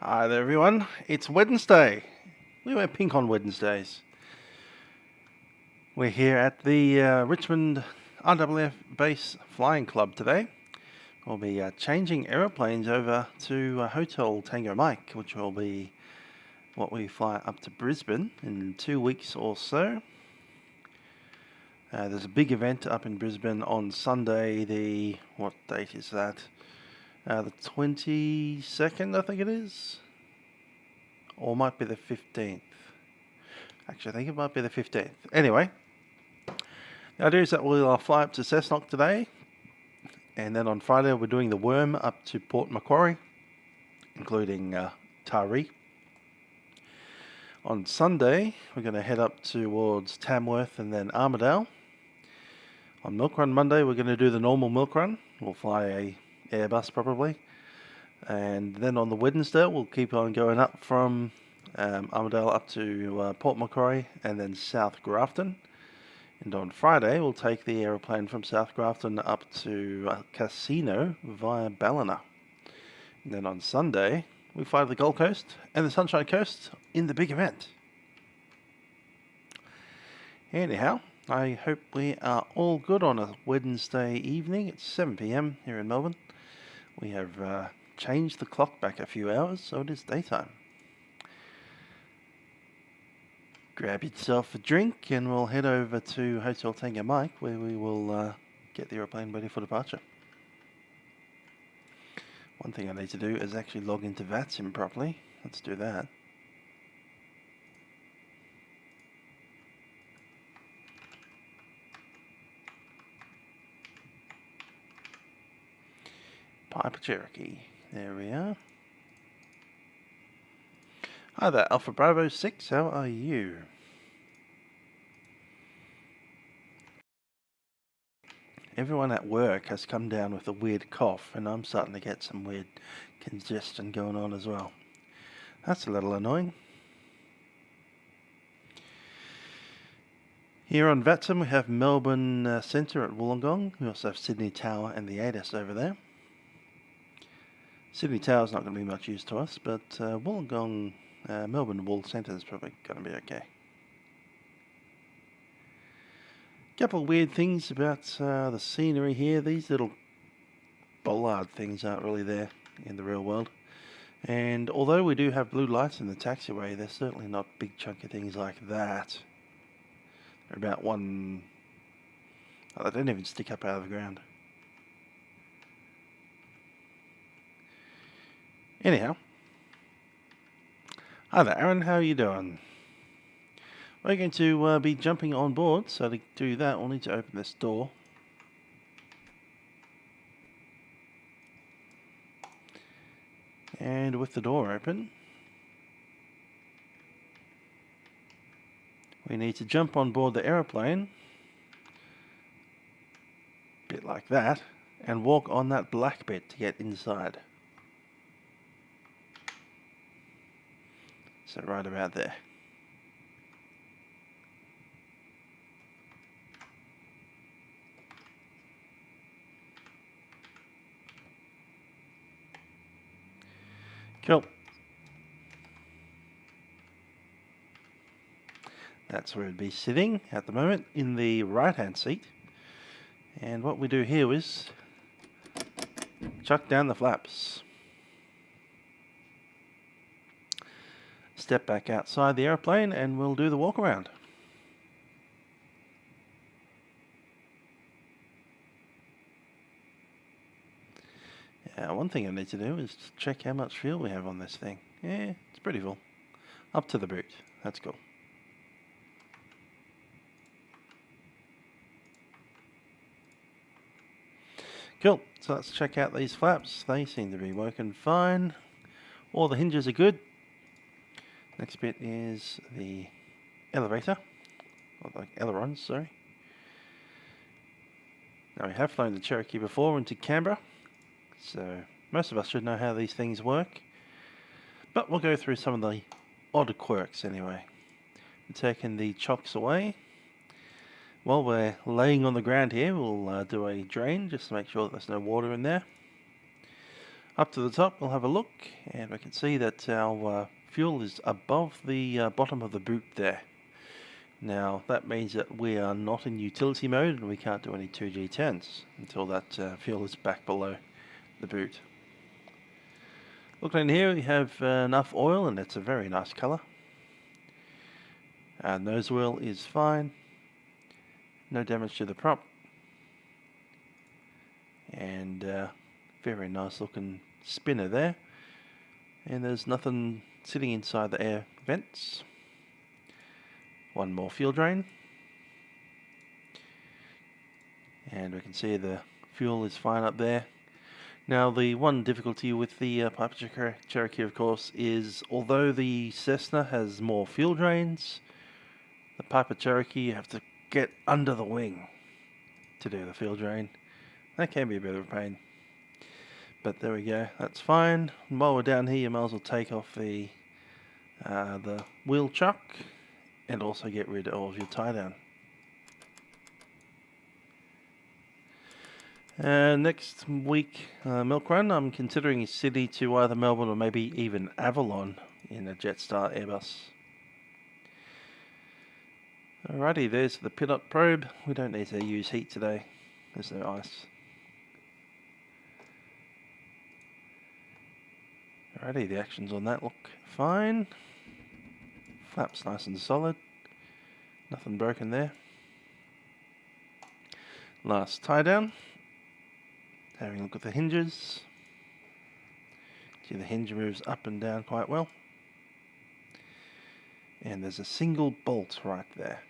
Hi there everyone, it's Wednesday. We wear pink on Wednesdays. We're here at the Richmond RAAF base flying club today. We'll be changing aeroplanes over to Hotel Tango Mike, which will be what we fly up to Brisbane in 2 weeks or so. There's a big event up in Brisbane on Sunday, what date is that? The 22nd, I think it is. Or it might be the 15th. Actually, I think it might be the 15th. Anyway, the idea is that we'll fly up to Cessnock today. And then on Friday, we're doing the worm up to Port Macquarie, including Taree. On Sunday, we're going to head up towards Tamworth and then Armidale. On Milk Run Monday, we're going to do the normal milk run. We'll fly a Airbus probably. And then on the Wednesday, we'll keep on going up from Armidale up to Port Macquarie and then South Grafton. And on Friday, we'll take the aeroplane from South Grafton up to Casino via Ballina. And then on Sunday, we fly to the Gold Coast and the Sunshine Coast in the big event. Anyhow, I hope we are all good on a Wednesday evening. It's 7 PM here in Melbourne. We have changed the clock back a few hours, so it is daytime. Grab yourself a drink and we'll head over to Hotel Tango Mike, where we will get the aeroplane ready for departure. One thing I need to do is actually log into VATSIM properly. Let's do that. Piper Cherokee. There we are. Hi there, Alpha Bravo 6, how are you? Everyone at work has come down with a weird cough, and I'm starting to get some weird congestion going on as well. That's a little annoying. Here on VATSIM we have Melbourne Centre at Wollongong. We also have Sydney Tower and the ADAS over there. Sydney Tower's not going to be much use to us, but Wollongong, Melbourne Wool Centre is probably going to be okay. Couple of weird things about the scenery here. These little bollard things aren't really there in the real world. And although we do have blue lights in the taxiway, they're certainly not big chunky things like that. They're about one... Oh, they don't even stick up out of the ground. Anyhow. Hi there, Aaron. How are you doing? We're going to be jumping on board, so to do that we'll need to open this door. And with the door open, we need to jump on board the aeroplane, a bit like that, and walk on that black bit to get inside. So right about there. Cool. That's where it'd be sitting at the moment, in the right-hand seat. And what we do here is chuck down the flaps. Step back outside the aeroplane and we'll do the walk around. One thing I need to do is check how much fuel we have on this thing. Yeah, it's pretty full. Up to the boot. That's cool. Cool. So let's check out these flaps. They seem to be working fine. All the hinges are good. Next bit is the elevator, or the ailerons, sorry. Now we have flown the Cherokee before into Canberra, so most of us should know how these things work. But we'll go through some of the odd quirks anyway. Taking the chocks away. While we're laying on the ground here, we'll do a drain just to make sure that there's no water in there. Up to the top, we'll have a look, and we can see that our fuel is above the bottom of the boot there. Now, that means that we are not in utility mode and we can't do any 2G10s until that fuel is back below the boot. Looking in here, we have enough oil, and it's a very nice colour. Our nose wheel is fine. No damage to the prop. And very nice looking spinner there. And there's nothing sitting inside the air vents. One more fuel drain. And we can see the fuel is fine up there. Now, the one difficulty with the Piper Cherokee, of course, is although the Cessna has more fuel drains, the Piper Cherokee, you have to get under the wing to do the fuel drain. That can be a bit of a pain. But there we go, that's fine. And while we're down here, you might as well take off the wheel chuck and also get rid of your tie down. Next week, milk run, I'm considering a city to either Melbourne or maybe even Avalon in a Jetstar Airbus. Alrighty, there's the pilot probe. We don't need to use heat today. There's no ice. Alrighty, the actions on that look fine. Flaps nice and solid. Nothing broken there. Last tie down. Having a look at the hinges. See, the hinge moves up and down quite well. And there's a single bolt right there.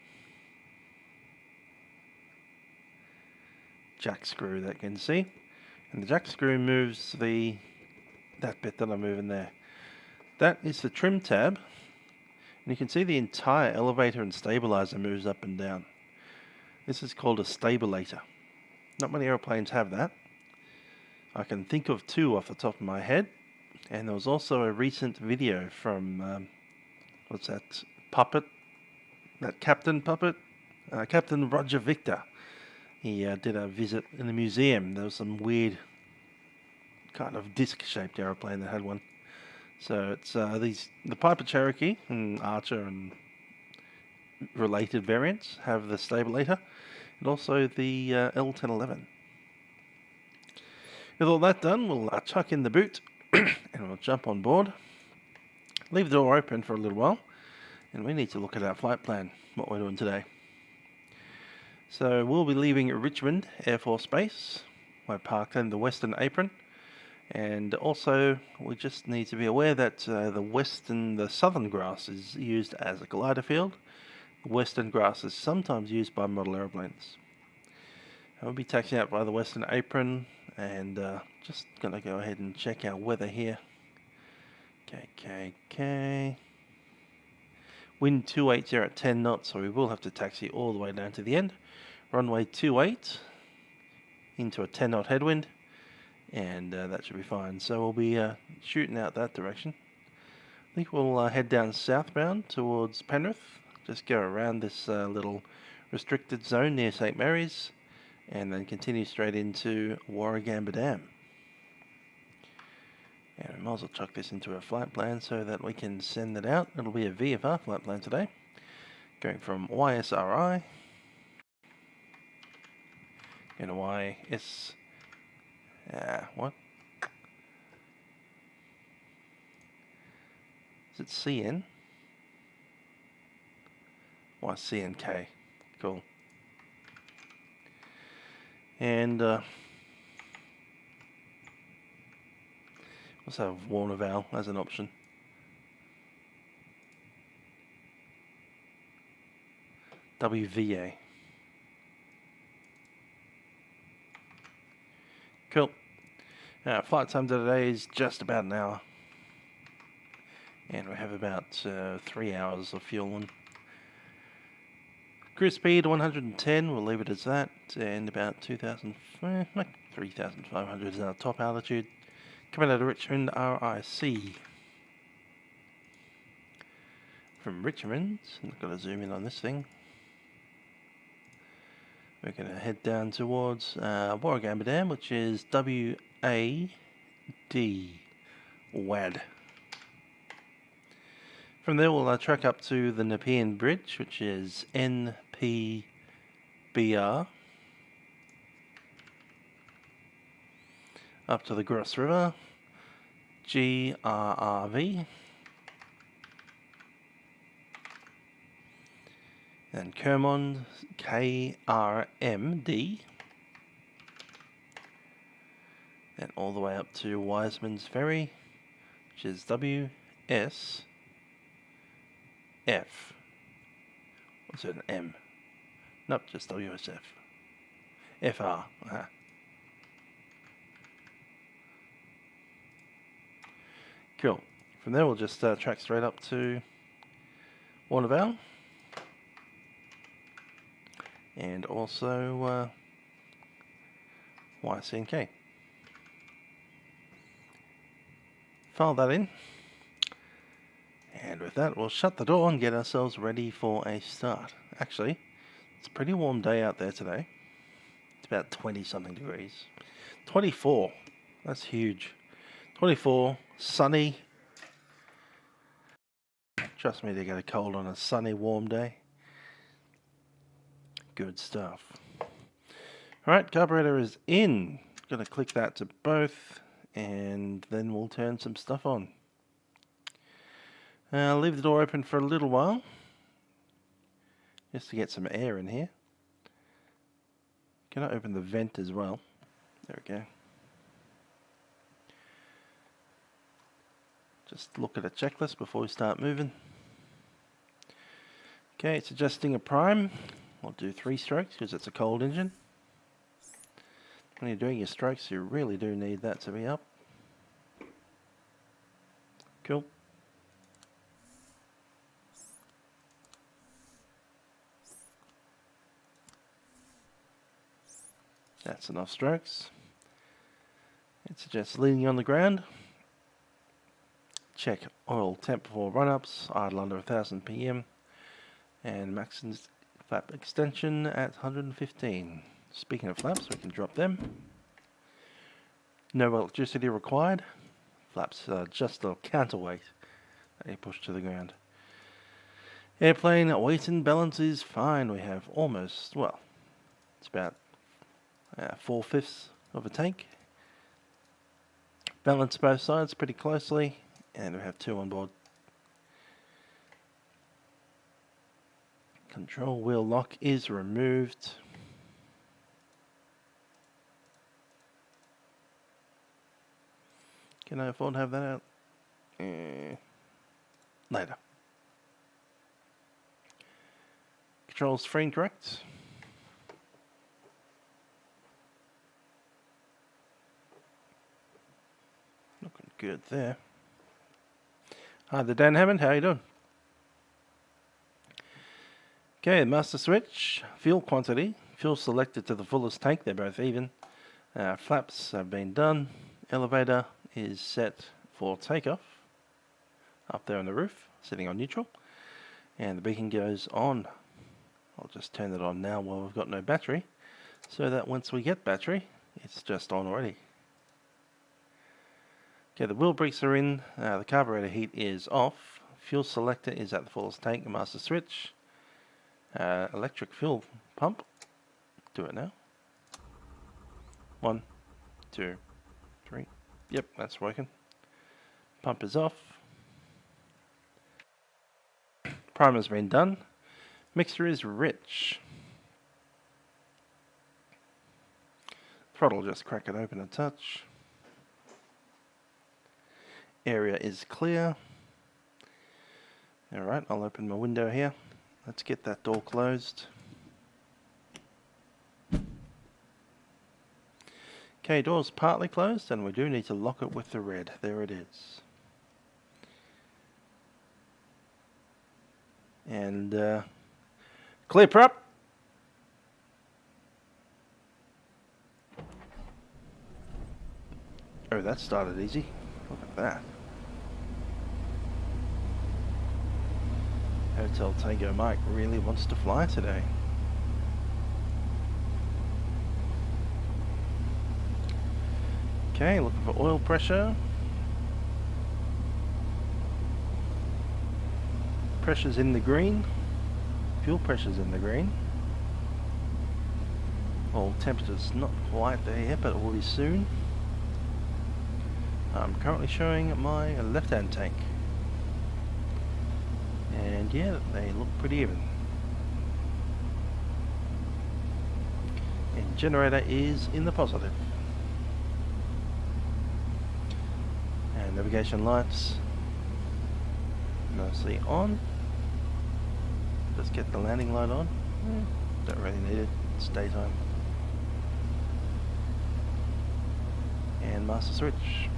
Jack screw that you can see. And the jack screw moves that bit that I'm moving there. That is the trim tab. And you can see the entire elevator and stabilizer moves up and down. This is called a stabilator. Not many aeroplanes have that. I can think of two off the top of my head, and there was also a recent video from, what's that puppet? That Captain puppet? Captain Roger Victor. He did a visit in the museum. There was some weird kind of disc-shaped aeroplane that had one. So it's the Piper Cherokee and Archer and related variants have the stabilator, and also the L1011. With all that done, we'll chuck in the boot and we'll jump on board. Leave the door open for a little while, and we need to look at our flight plan, what we're doing today. So we'll be leaving Richmond Air Force Base. We're parked in the Western Apron, and also we just need to be aware that the southern grass is used as a glider field. The western grass is sometimes used by model aeroplanes. We'll be taxiing out by the Western Apron, and just going to go ahead and check our weather here. Okay. Wind 280 at 10 knots, so we will have to taxi all the way down to the end. Runway 28 into a 10 knot headwind, and that should be fine. So we'll be shooting out that direction. I think we'll head down southbound towards Penrith, just go around this little restricted zone near St. Mary's, and then continue straight into Warragamba Dam. And we might as well chuck this into a flight plan so that we can send it out. It'll be a VFR flight plan today, going from YSRI and YS. What? Is it CN? YCNK. Cool. And also have Warnervale as an option. WVA. Cool. Flight time today is just about an hour. And we have about 3 hours of fuel on. Cruise speed 110, we'll leave it as that, and about 3,500 is our top altitude. Coming out of Richmond, RIC. From Richmond, I've got to zoom in on this thing. We're going to head down towards Warragamba Dam, which is WAD. WAD. From there we'll track up to the Nepean Bridge, which is NPBR. Up to the Gross River, GRRV. And Kermond, KRMD. And all the way up to Wiseman's Ferry, which is WSF. What's it, an M? Nope, just WSF. FR. Cool. From there we'll just track straight up to Warragamba. And also YCNK. File that in. And with that, we'll shut the door and get ourselves ready for a start. Actually, it's a pretty warm day out there today. It's about 20-something degrees. 24. That's huge. 24, sunny. Trust me, they get a cold on a sunny, warm day. Good stuff. Alright, carburetor is in. Gonna click that to both, and then we'll turn some stuff on. I'll leave the door open for a little while, just to get some air in here. Gonna open the vent as well. There we go. Just look at a checklist before we start moving. Okay, it's adjusting a prime. I'll do 3 strokes because it's a cold engine. When you're doing your strokes, you really do need that to be up. Cool. That's enough strokes. It suggests leaning on the ground. Check oil temp before run-ups, idle under 1000 PM, and max flap extension at 115. Speaking of flaps, we can drop them. No electricity required. Flaps are just a counterweight that you push to the ground. Airplane weight and balance is fine. We have almost, well, it's about 4/5 of a tank. Balance both sides pretty closely, and we have 2 on board. Control wheel lock is removed. Can I afford to have that out? Later. Controls free and correct. Looking good there. Hi there, Dan Hammond. How you doing? Okay, master switch, fuel quantity, fuel selected to the fullest tank, they're both even. Flaps have been done. Elevator is set for takeoff, up there on the roof, sitting on neutral. And the beacon goes on. I'll just turn it on now while we've got no battery, so that once we get battery, it's just on already. Okay, the wheel brakes are in, the carburetor heat is off, fuel selector is at the fullest tank, the master switch. Electric fuel pump. Do it now. 1, 2, 3. Yep, that's working. Pump is off. Primer's been done. Mixture is rich. Throttle, just crack it open a touch. Area is clear. Alright, I'll open my window here. Let's get that door closed. Okay, door's partly closed, and we do need to lock it with the red. There it is. And clear prop. Oh, that started easy. Look at that. Hotel Tango Mike really wants to fly today. Okay, looking for oil pressure. Pressure's in the green. Fuel pressure's in the green. Well, temperature's not quite there yet, but it will be soon. I'm currently showing my left-hand tank. And yeah, they look pretty even. And generator is in the positive. And navigation lights nicely on. Just get the landing light on. Don't really need it, it's daytime. And master switch.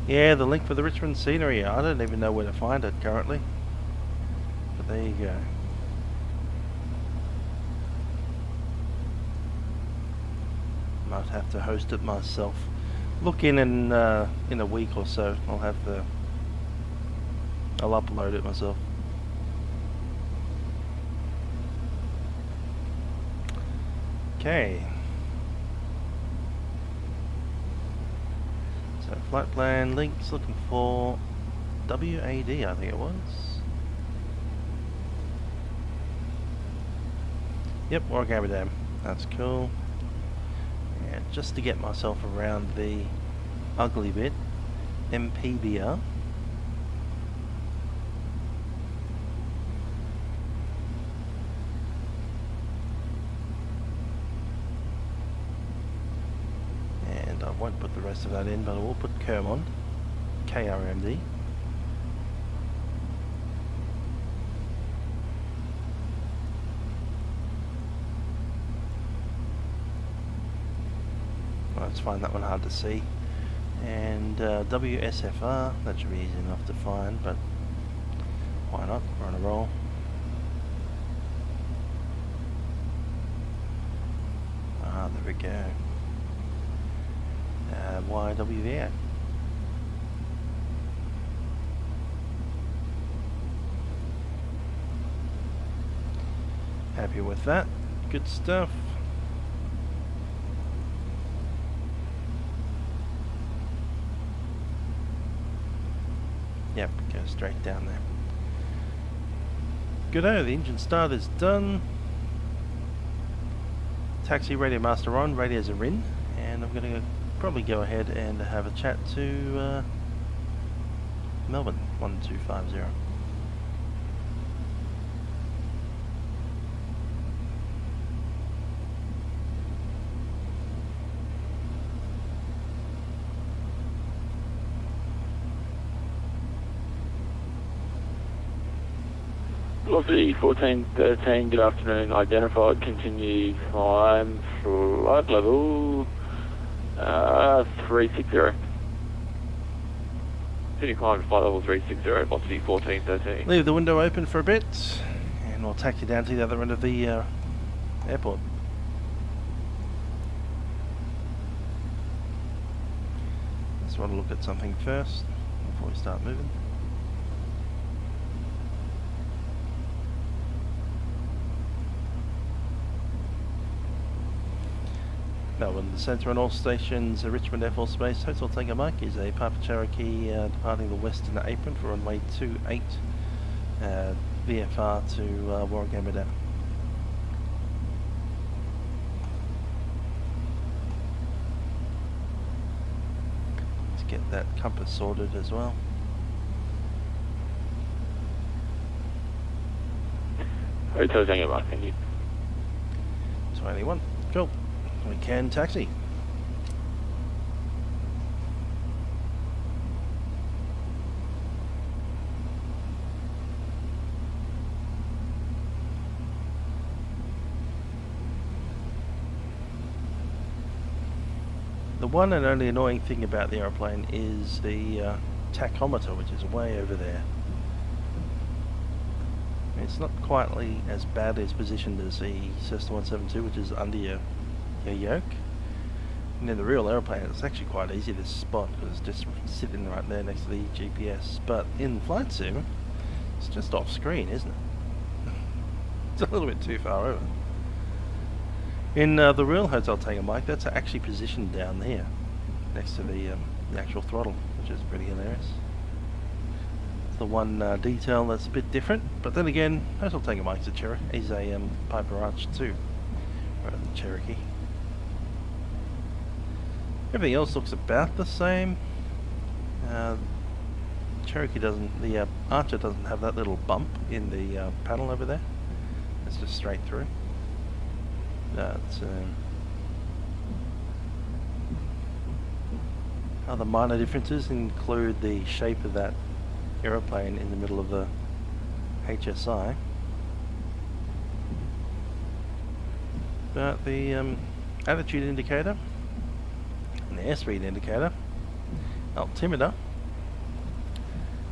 Yeah, the link for the Richmond scenery, I don't even know where to find it currently. But there you go. Might have to host it myself. Look in a week or so. I'll upload it myself. Okay. So flight plan links, looking for WAD, I think it was. Yep, Warragamba Dam. That's cool. And just to get myself around the ugly bit, MPBR. And I won't put the rest of that in, but I will put Kermond, KRMD. Let's find that one hard to see. And WSFR, that should be easy enough to find, but why not? We're on a roll. Ah, there we go. YWVA. Happy with that. Good stuff. Yep, go straight down there. Good-o, the engine start is done. Taxi radio master on, radios are in, and I'm going to probably go ahead and have a chat to Melbourne 1250. Lockheed 1413, good afternoon, identified, continue climb, flight level 360. Continue climb, flight level 360, velocity 1413. Leave the window open for a bit, and we'll take you down to the other end of the airport. Just want to look at something first, before we start moving. Melbourne, the centre on all stations, Richmond Air Force Base, Hotel Tango Mike is a Papa Cherokee departing the western apron for runway 28, VFR to Warragamba Dam. Let's get that compass sorted as well. Hotel Tango Mike, thank you. 21, cool. We can taxi. The one and only annoying thing about the aeroplane is the tachometer, which is way over there. It's not quite as badly as positioned as the Cessna 172, which is under your yoke. And in the real aeroplane, it's actually quite easy to spot because it's just sitting right there next to the GPS. But in flight sim, it's just off screen, isn't it? It's a little bit too far over. In the real hotel tanker mic, that's actually positioned down here, next to the actual throttle, which is pretty hilarious. It's the one detail that's a bit different, but then again, hotel tanker mic's a Cherokee. He's a Piper Arch too, rather than Cherokee. Everything else looks about the same. Cherokee doesn't, the Archer doesn't have that little bump in the panel over there. It's just straight through. Other minor differences include the shape of that aeroplane in the middle of the HSI. But the attitude indicator and the airspeed indicator, altimeter,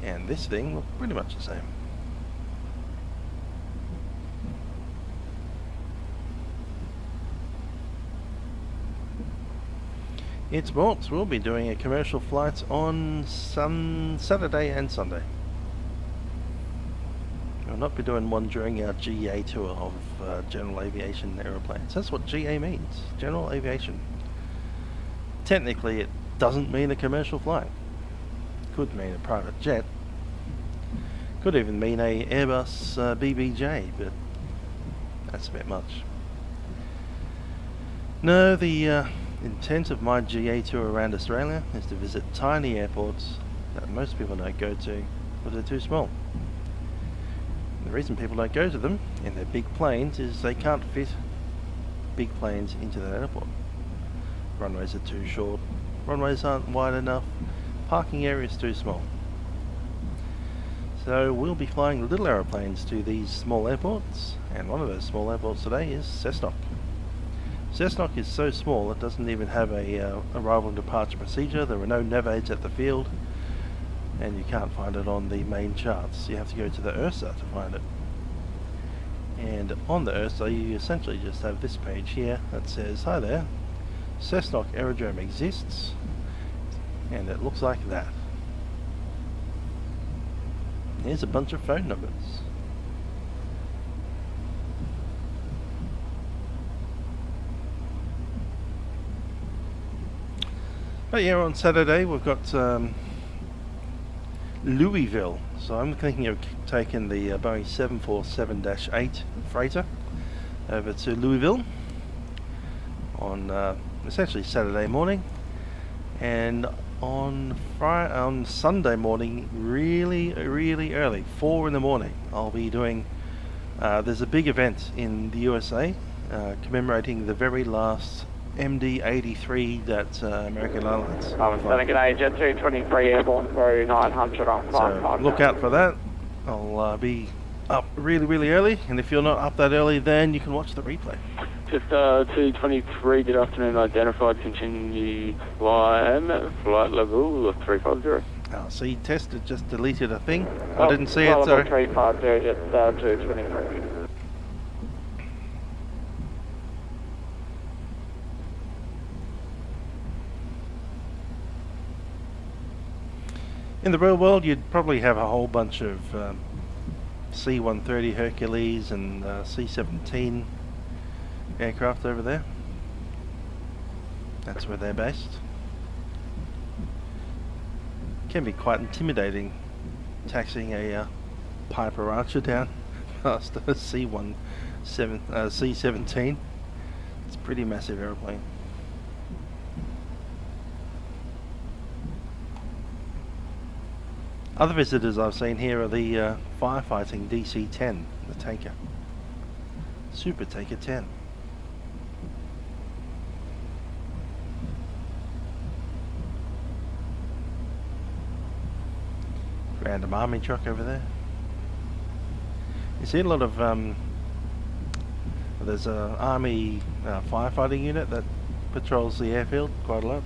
and this thing look pretty much the same. In sports, we'll be doing a commercial flight on Saturday and Sunday. We'll not be doing one during our GA tour of general aviation aeroplanes. That's what GA means, general aviation. Technically, it doesn't mean a commercial flight. Could mean a private jet. Could even mean a Airbus BBJ, but that's a bit much. No, the intent of my GA tour around Australia is to visit tiny airports that most people don't go to because they're too small. And the reason people don't go to them in their big planes is they can't fit big planes into that airport. Runways are too short, runways aren't wide enough, parking areas too small. So we'll be flying little aeroplanes to these small airports, and one of those small airports today is Cessnock. Cessnock is so small it doesn't even have a arrival and departure procedure. There are no nav aids at the field, and you can't find it on the main charts. You have to go to the ERSA to find it. And on the ERSA you essentially just have this page here that says, "Hi there, Cessnock Aerodrome exists," and it looks like that. Here's a bunch of phone numbers. But yeah, on Saturday we've got Louisville, so I'm thinking of taking the Boeing 747-8 freighter over to Louisville on essentially Saturday morning, and on Sunday morning really early, 4 in the morning, I'll be doing there's a big event in the USA commemorating the very last MD-83 that American Airlines. G'day, Jet 223 Airborne through 900 on 5. So look out for that. I'll be up really early, and if you're not up that early, then you can watch the replay. Just 223, good afternoon, identified, continue climb, flight level 350. See, tested just deleted a thing. I didn't see it, sorry. 350, just 223. In the real world, you'd probably have a whole bunch of C-130 Hercules and C-17 aircraft over there. That's where they're based. Can be quite intimidating taxiing a Piper Archer down past a C-17. It's a pretty massive airplane. Other visitors I've seen here are the firefighting DC-10, the tanker. Super Tanker 10. Random army truck over there. You see a lot of there's an army firefighting unit that patrols the airfield quite a lot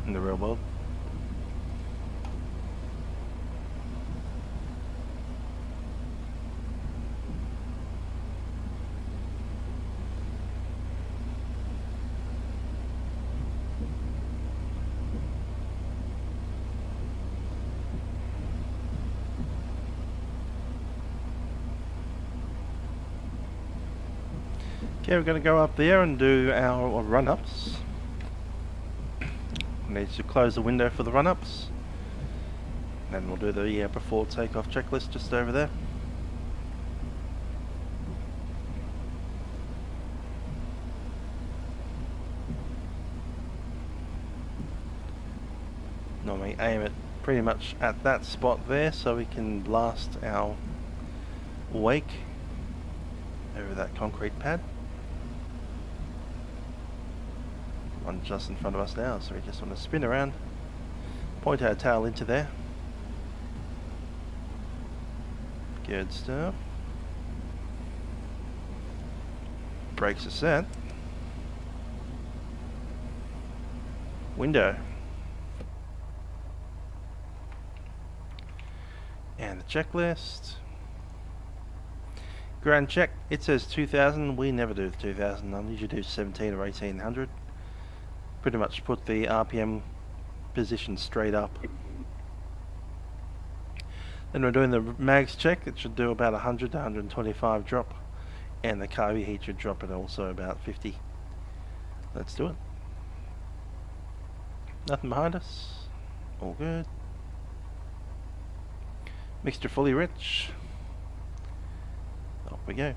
in the real world. Okay, we're going to go up there and do our run-ups. Need to close the window for the run-ups. And we'll do the before takeoff checklist just over there. Normally aim it pretty much at that spot there so we can blast our wake over that concrete pad. One just in front of us now, so we just want to spin around, point our tail into there. Good stuff. Brakes are set. Window. And the checklist. Ground check. It says 2000. We never do the 2000. I usually do 17 or 1800. Pretty much put the RPM position straight up. Then we're doing the mags check. It should do about 100 to 125 drop. And the carby heat should drop at also about 50. Let's do it. Nothing behind us. All good. Mixture fully rich. Off we go.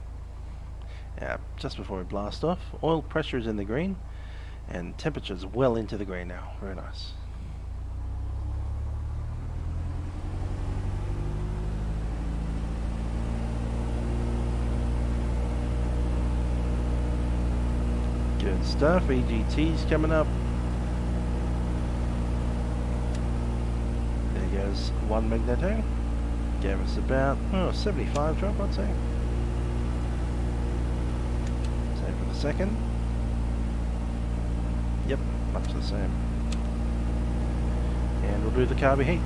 Just before we blast off, oil pressure is in the green and temperature is well into the green now. Very nice. Good stuff. EGT's coming up. There goes one magneto. Gave us about 75 drop, I'd say. Same for the second. Yep, much the same. And we'll do the carby heat.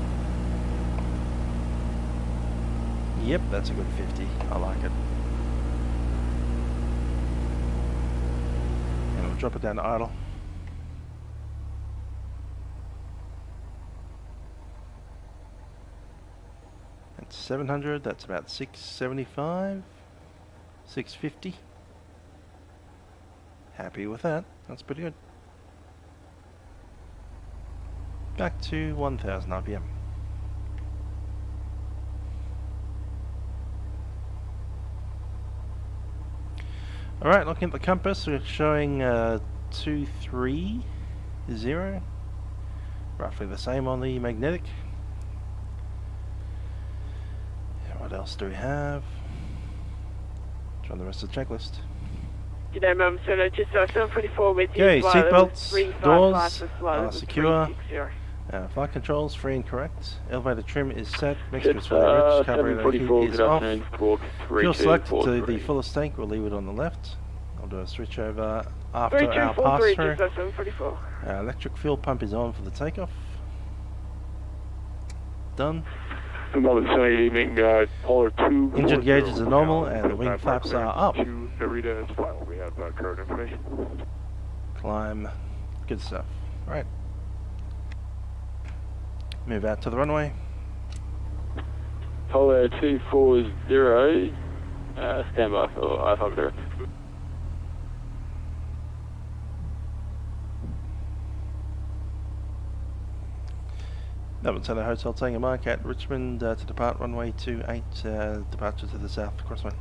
Yep, that's a good 50. I like it. And we'll drop it down to idle. That's 700, that's about 675, 650. Happy with that, that's pretty good. Back to 1000 RPM. Alright, looking at the compass, we're showing 230, roughly the same on the magnetic. What else do we have? Trying the rest of the checklist. G'day, Mum. So no, just 744 with you. Okay, seatbelts, doors are secure. 360. Flight controls free and correct. Elevator trim is set. Mixture is fully rich. Carburetor heat is off. Fuel select to the fullest tank. We'll leave it on the left. I'll do a switch over after our pass through. Electric fuel pump is on for the takeoff. Done. Engine gauges are normal and the wing flaps are up. Climb. Good stuff. Right. Move out to the runway. Apollo 240, stand by for I-5 direct. Melbourne Centre Hotel taking a mark at Richmond to depart runway 28, departure to the south crosswind.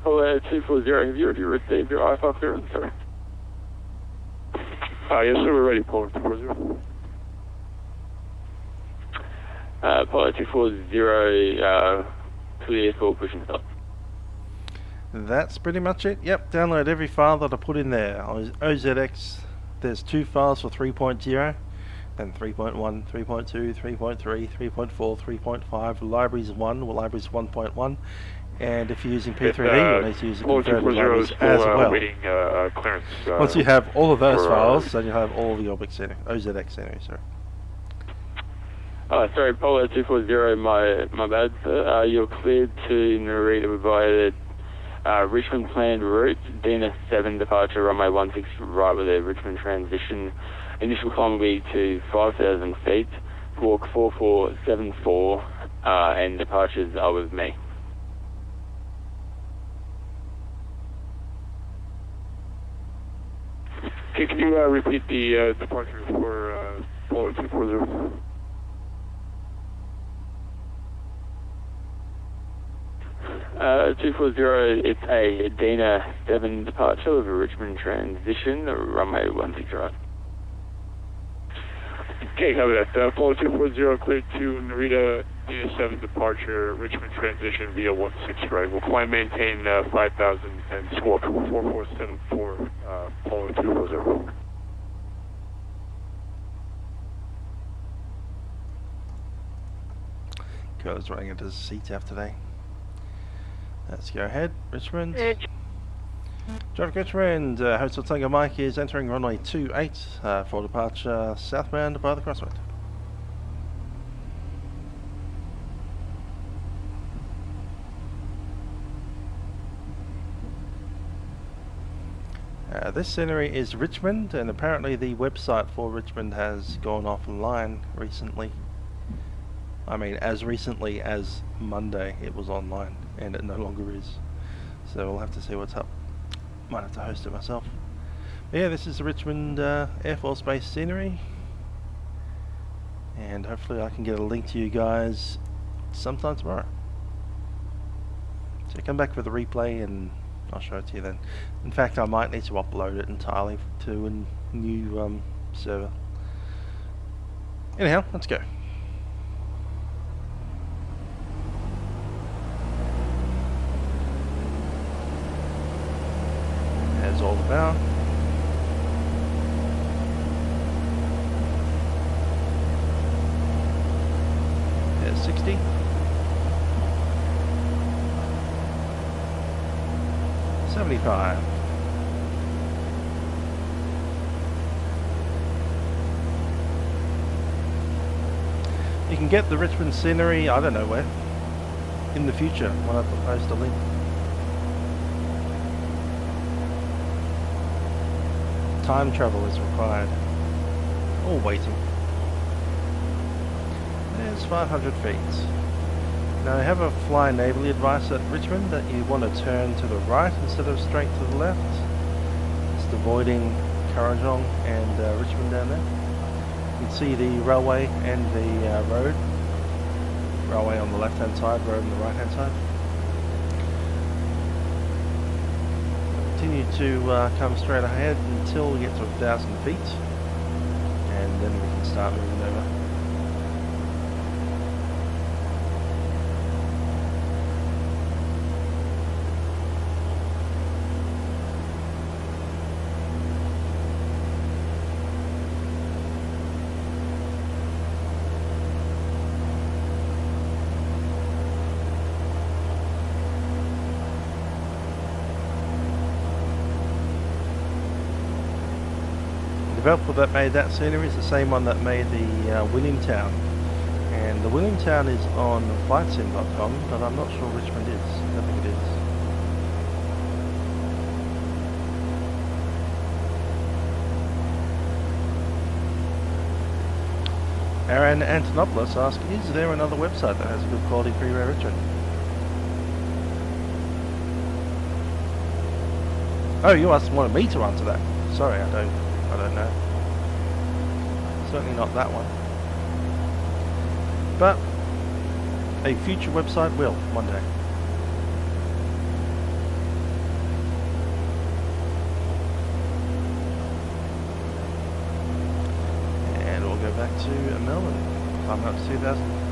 Apollo 240, have you already received your I-5 clearance, sir? Yes, sir, we're ready, Apollo 240. Apollo 240, clear for pushing stop. That's pretty much it. Yep, download every file that I put in there. OZX, there's 2 files for 3.0. and 3.1, 3.2, 3.3, 3.4, 3.5, libraries 1, well, libraries 1.1, and if you're using P3D, you'll need to use the converted libraries as well. Waiting clearance. Once you have all of those files, then you'll have all the OZx Scenery, sorry. Sorry, Polo 240, my bad, sir. You're cleared to Narita provided Richmond planned route, Dina 7 departure, runway 16 right with a Richmond transition. Initial climb will be to 5,000 feet, walk 4474, and departures are with me. Okay, can you repeat the departure for Polo 240? Uh, 240, it's a Dina 7 departure with a Richmond transition, runway 16 right. Okay, copy that. Polo 240 cleared to Narita, Dina 7 departure, Richmond transition via 16 right. We'll fly and maintain 5,000 and squawk 4474, Polo 240. Goes running into the CTAF today. Let's go ahead, Richmond. Traffic Richmond, Hotel Tango Mike is entering runway 28 for departure southbound by the crossroad. This scenery is Richmond, and apparently the website for Richmond has gone offline recently. I mean, as recently as Monday it was online, and it no longer is. So we'll have to see what's up. Might have to host it myself. But yeah, this is the Richmond Air Force Base scenery, and hopefully I can get a link to you guys sometime tomorrow. So come back for the replay and I'll show it to you then. In fact, I might need to upload it entirely to a new server. Anyhow, let's go. There's all the power. There's 60. $75. You can get the Richmond scenery, I don't know where, in the future when I post a link. Time travel is required. All waiting. There's 500 feet. Now I have a fly neighbourly advice at Richmond that you want to turn to the right instead of straight to the left. Just avoiding Currajong and Richmond down there. You can see the railway and the road. Railway on the left hand side, road on the right hand side. Continue to come straight ahead until we get to 1,000 feet, and then we can start moving over. The developer that made that scenery is the same one that made the Williamtown, and the Williamtown is on flightsim.com, but I'm not sure Richmond is. I don't think it is. Aaron Antonopoulos asks, is there another website that has a good quality pre-rail Richmond? Oh, you wanted me to answer that. Sorry, I don't know. Certainly not that one. But a future website will, one day. And we'll go back to Melbourne. Climb up to 2,000.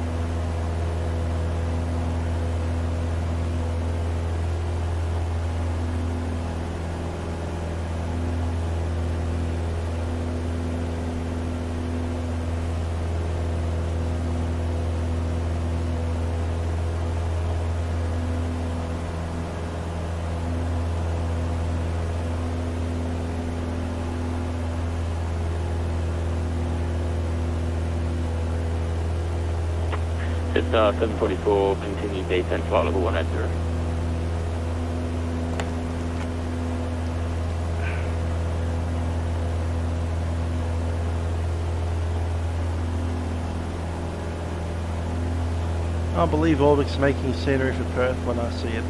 Jetstar 744, continue descent flight level 180. I believe OZx making scenery for Perth when I see it.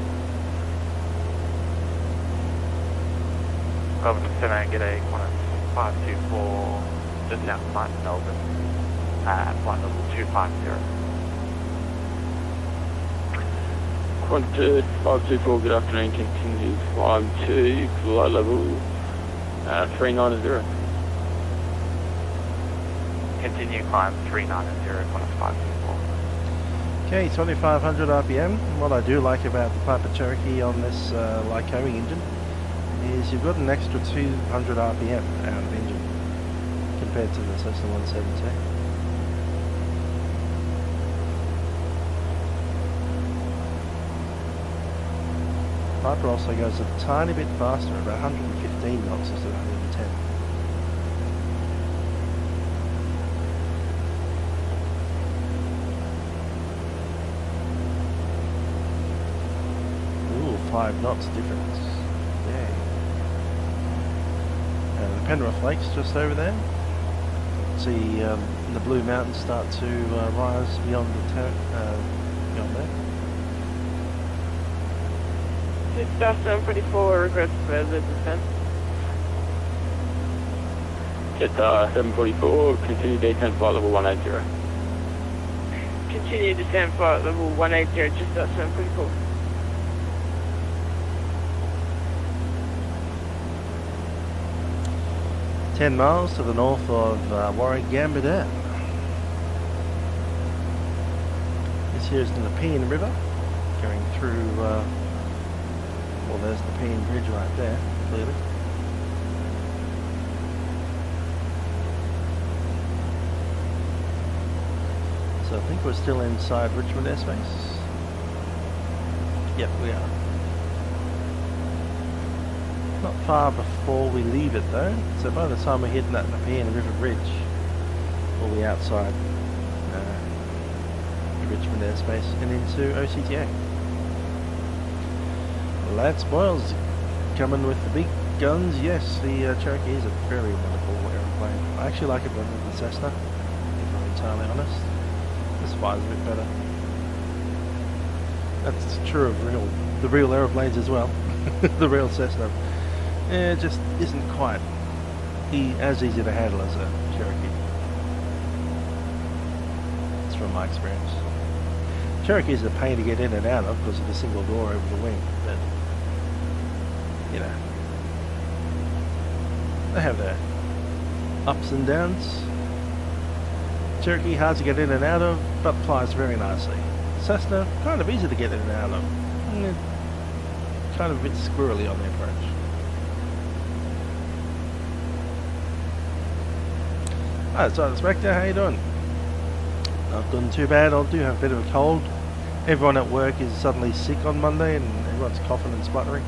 Over to 7, get a 524 just outside Melbourne at flight level 250. Qantas 524, good afternoon, continue climb to flight level 390. Continue climb 390, Qantas 524. Okay, 2500 RPM. What I do like about the Piper Cherokee on this Lycoming engine is you've got an extra 200 RPM out of engine compared to the Cessna 170. Piper also goes a tiny bit faster, about 115 knots instead of 110. Ooh, 5 knots difference. Yay. And the Penrith Lakes just over there. See the Blue Mountains start to rise beyond the beyond there. Jetstar 744, request further descent. Jetstar 744, continue descent flight level 180. Continue descent flight level 180, Jetstar 744. Ten miles to the north of Warragamba Dam. This here is the Nepean River, going through, well, there's the Nepean Bridge right there, clearly. So I think we're still inside Richmond airspace. Yep, we are. Not far before we leave it though, so by the time we're hitting that Nepean River Bridge, we'll be outside the Richmond airspace and into OCTA. Lance Boyle's coming with the big guns. Yes, the Cherokee is a very wonderful aeroplane. I actually like it better than the Cessna, if I'm entirely honest. This flies a bit better. That's true of the real aeroplanes as well. The real Cessna. It just isn't quite as easy to handle as a Cherokee. It's from my experience. Cherokee is a pain to get in and out of because of the single door over the wing, but you know, they have their ups and downs. Cherokee hard to get in and out of, but flies very nicely. Cessna kind of easy to get in and out of. Kind of a bit squirrely on the approach. Hi, Sergeant Spectre, how you doing? Not doing too bad. I do have a bit of a cold. Everyone at work is suddenly sick on Monday and everyone's coughing and spluttering.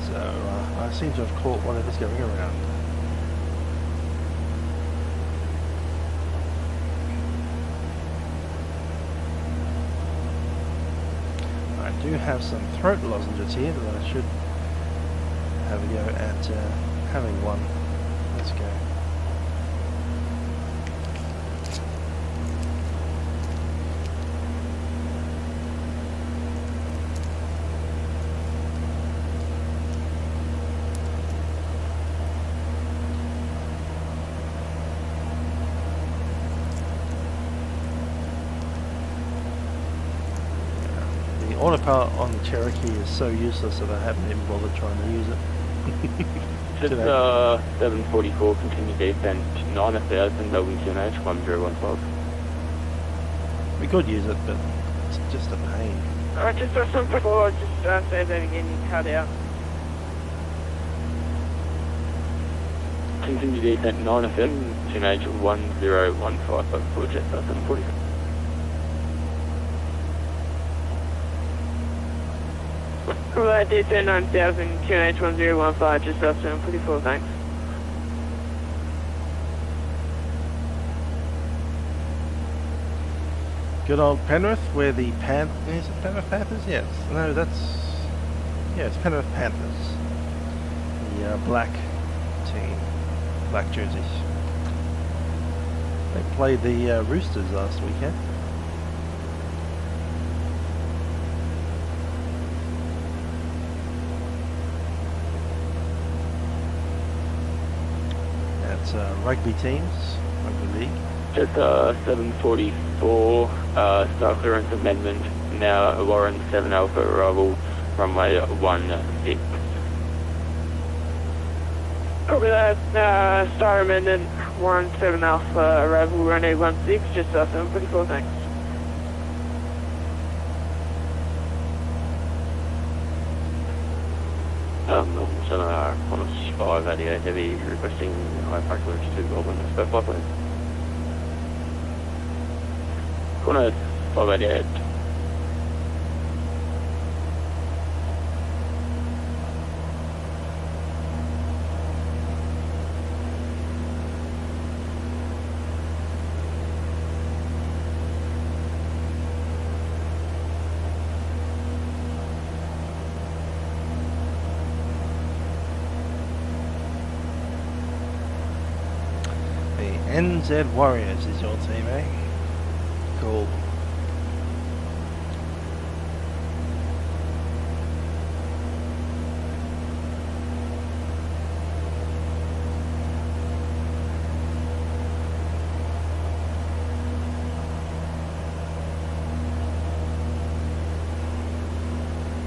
So I seem to have caught whatever's going around. I do have some throat lozenges here that I should have a go at having one. Let's go. Autopilot on the Cherokee is so useless that I haven't even bothered trying to use it. Just 744, continue descent 9000, Melbourne QNH 1015. We could use it, but it's just a pain. Alright, Jetstar 744, just say that again, you cut out. Continue descent 9000, QNH 1015 for Jetstar 744. Right, descent 9000, QNH 1015, Jetstar 744, thanks. Good old Penrith, where the is it Penrith Panthers? Yes. No, it's Penrith Panthers. The black team, black jerseys. They played the Roosters last weekend. That's rugby teams, rugby league. Just 744, star clearance amendment, now Warren 7 Alpha arrival, runway 16. Copy that. Star amendment, 17 Alpha, arrival, runway 16, just 744, thanks. Sonar Qantas 588 Heavy requesting high factor to Melbourne, spare flight please. Qantas 588. NZ Warriors is your team, eh? Cool.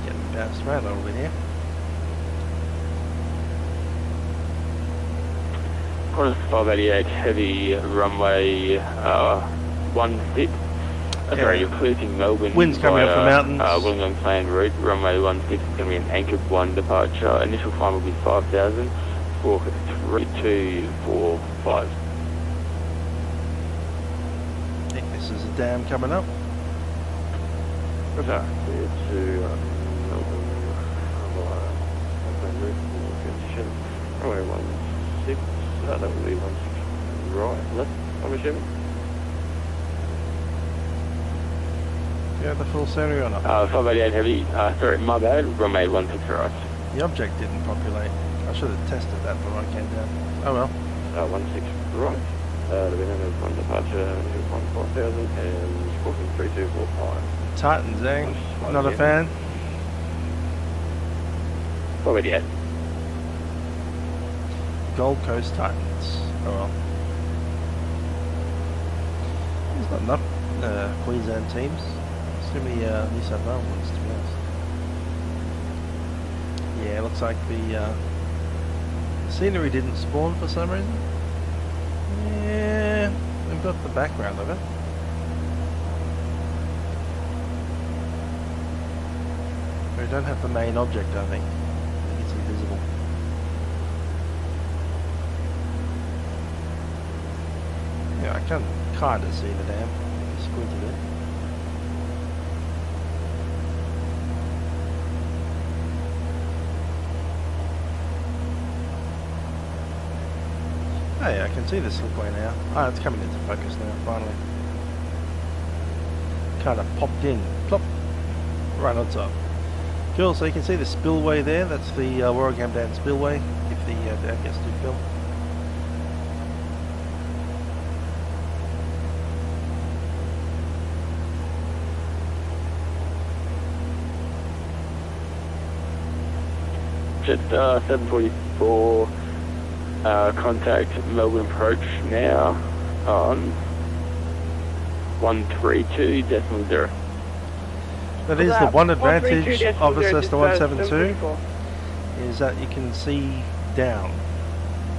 Getting bounced around a little bit here. Qantas 588 Heavy runway 16. Sorry, you're clearing Melbourne. Wind's coming up from mountains. Wollongong planned route, runway 16 is going to be an anchored 1 departure. Initial climb will be 5,000 for 3245. I think this is a dam coming up. Clear to Melbourne, planned route, transition, runway 16. That will be 16 right, left, I'm assuming. You have the full scenery or not? 588 Heavy, sorry, my bad, runway 16 right. The object didn't populate. I should have tested that before I came down. Oh well. 16 right. The winner is 1 departure, 5,000 and squawking 3245. Titans, eh? Not a fan? 588. Gold Coast Titans. Oh well. There's not enough Queensland teams. There's too many New South Wales ones, to be honest. Yeah, it looks like the scenery didn't spawn for some reason. Yeah, we've got the background of it. We don't have the main object, I think. It's invisible. Yeah, I can kind of see the dam. Squint a bit. Oh yeah, I can see the slipway now. Ah, it's coming into focus now, finally. Kind of popped in, plop, right on top. Cool, so you can see the spillway there. That's the Warragamba spillway, if the dam gets to film. Just 744, contact Melbourne approach now on 132.0. That is the one advantage of a Cessna 172 172. is that you can see down.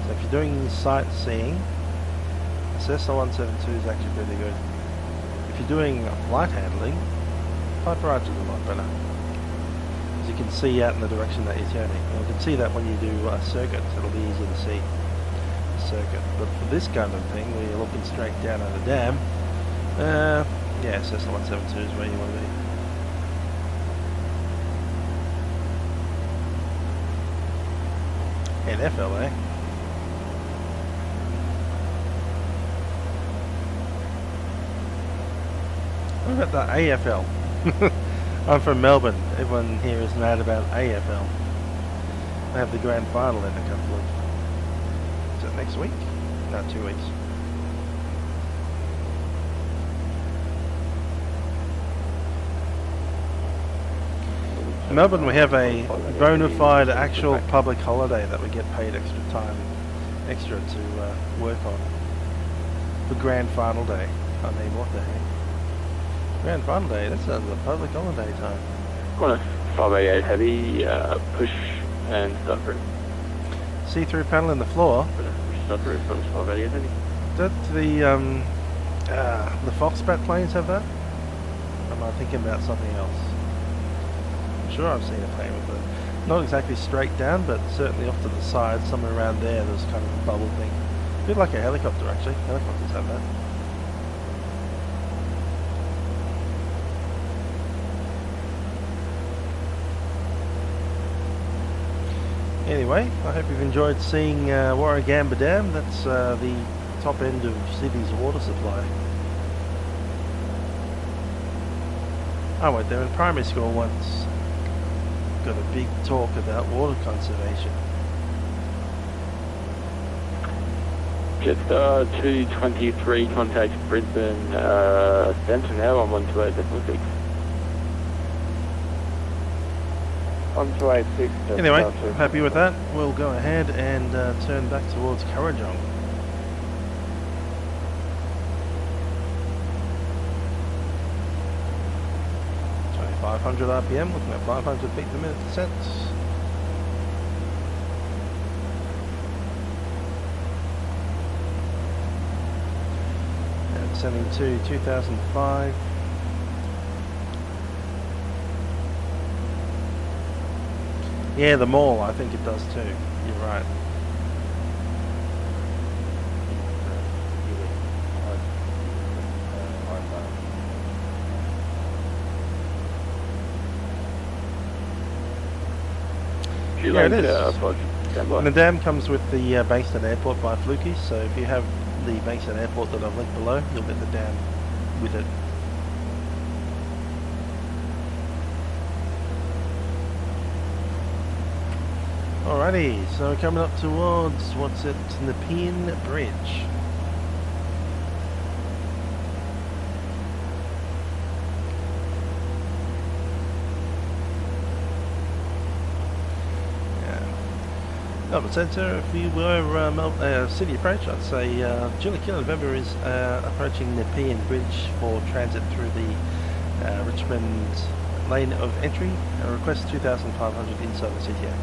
So if you're doing sightseeing, a Cessna 172 is actually pretty good. If you're doing flight handling, Flight Barrage is a lot better. Because you can see out in the direction that you're turning. And you can see that when you do circuits, it'll be easier to see the circuit. But for this kind of thing, where you're looking straight down at the dam, yeah, Cessna 172 is where you want to be. And FLAi. What about the AFL? I'm from Melbourne. Everyone here is mad about AFL. They have the grand final in a couple of... Is it next week? No, 2 weeks. In Melbourne we have a bona fide actual public holiday that we get paid extra to work on. For grand final day. I mean, what the heck? Grand final day, that's a public holiday time. On a 588 heavy, push and start through. See-through panel in the floor. Start through from 588 heavy. That the Foxbat planes have that? Or am I thinking about something else? I'm sure I've seen a plane with it. Not exactly straight down, but certainly off to the side, somewhere around there, there's kind of a bubble thing. A bit like a helicopter, actually. Helicopters have that. Anyway, I hope you've enjoyed seeing Warragamba Dam. That's the top end of Sydney's water supply. I went there in primary school once. Got a big talk about water conservation. Just 223 contact Brisbane Centre now. I'm on 28.6. On 286. Anyway, I'm happy with that. We'll go ahead and turn back towards Currajong. .500 RPM, looking at 500 feet per minute descent. And descending to 2005. Yeah, the mall, I think it does too. You're right. Yeah, it is. And the dam comes with the Bankstown Airport by Flukey, so if you have the Bankstown Airport that I've linked below, you'll get the dam with it. Alrighty, so we're coming up towards, what's it, Nepean Bridge. Melbourne Centre, if you were city approach, I'd say Julie Killer November is approaching Nepean Bridge for transit through the Richmond lane of entry. Request 2,500 inside the CTA.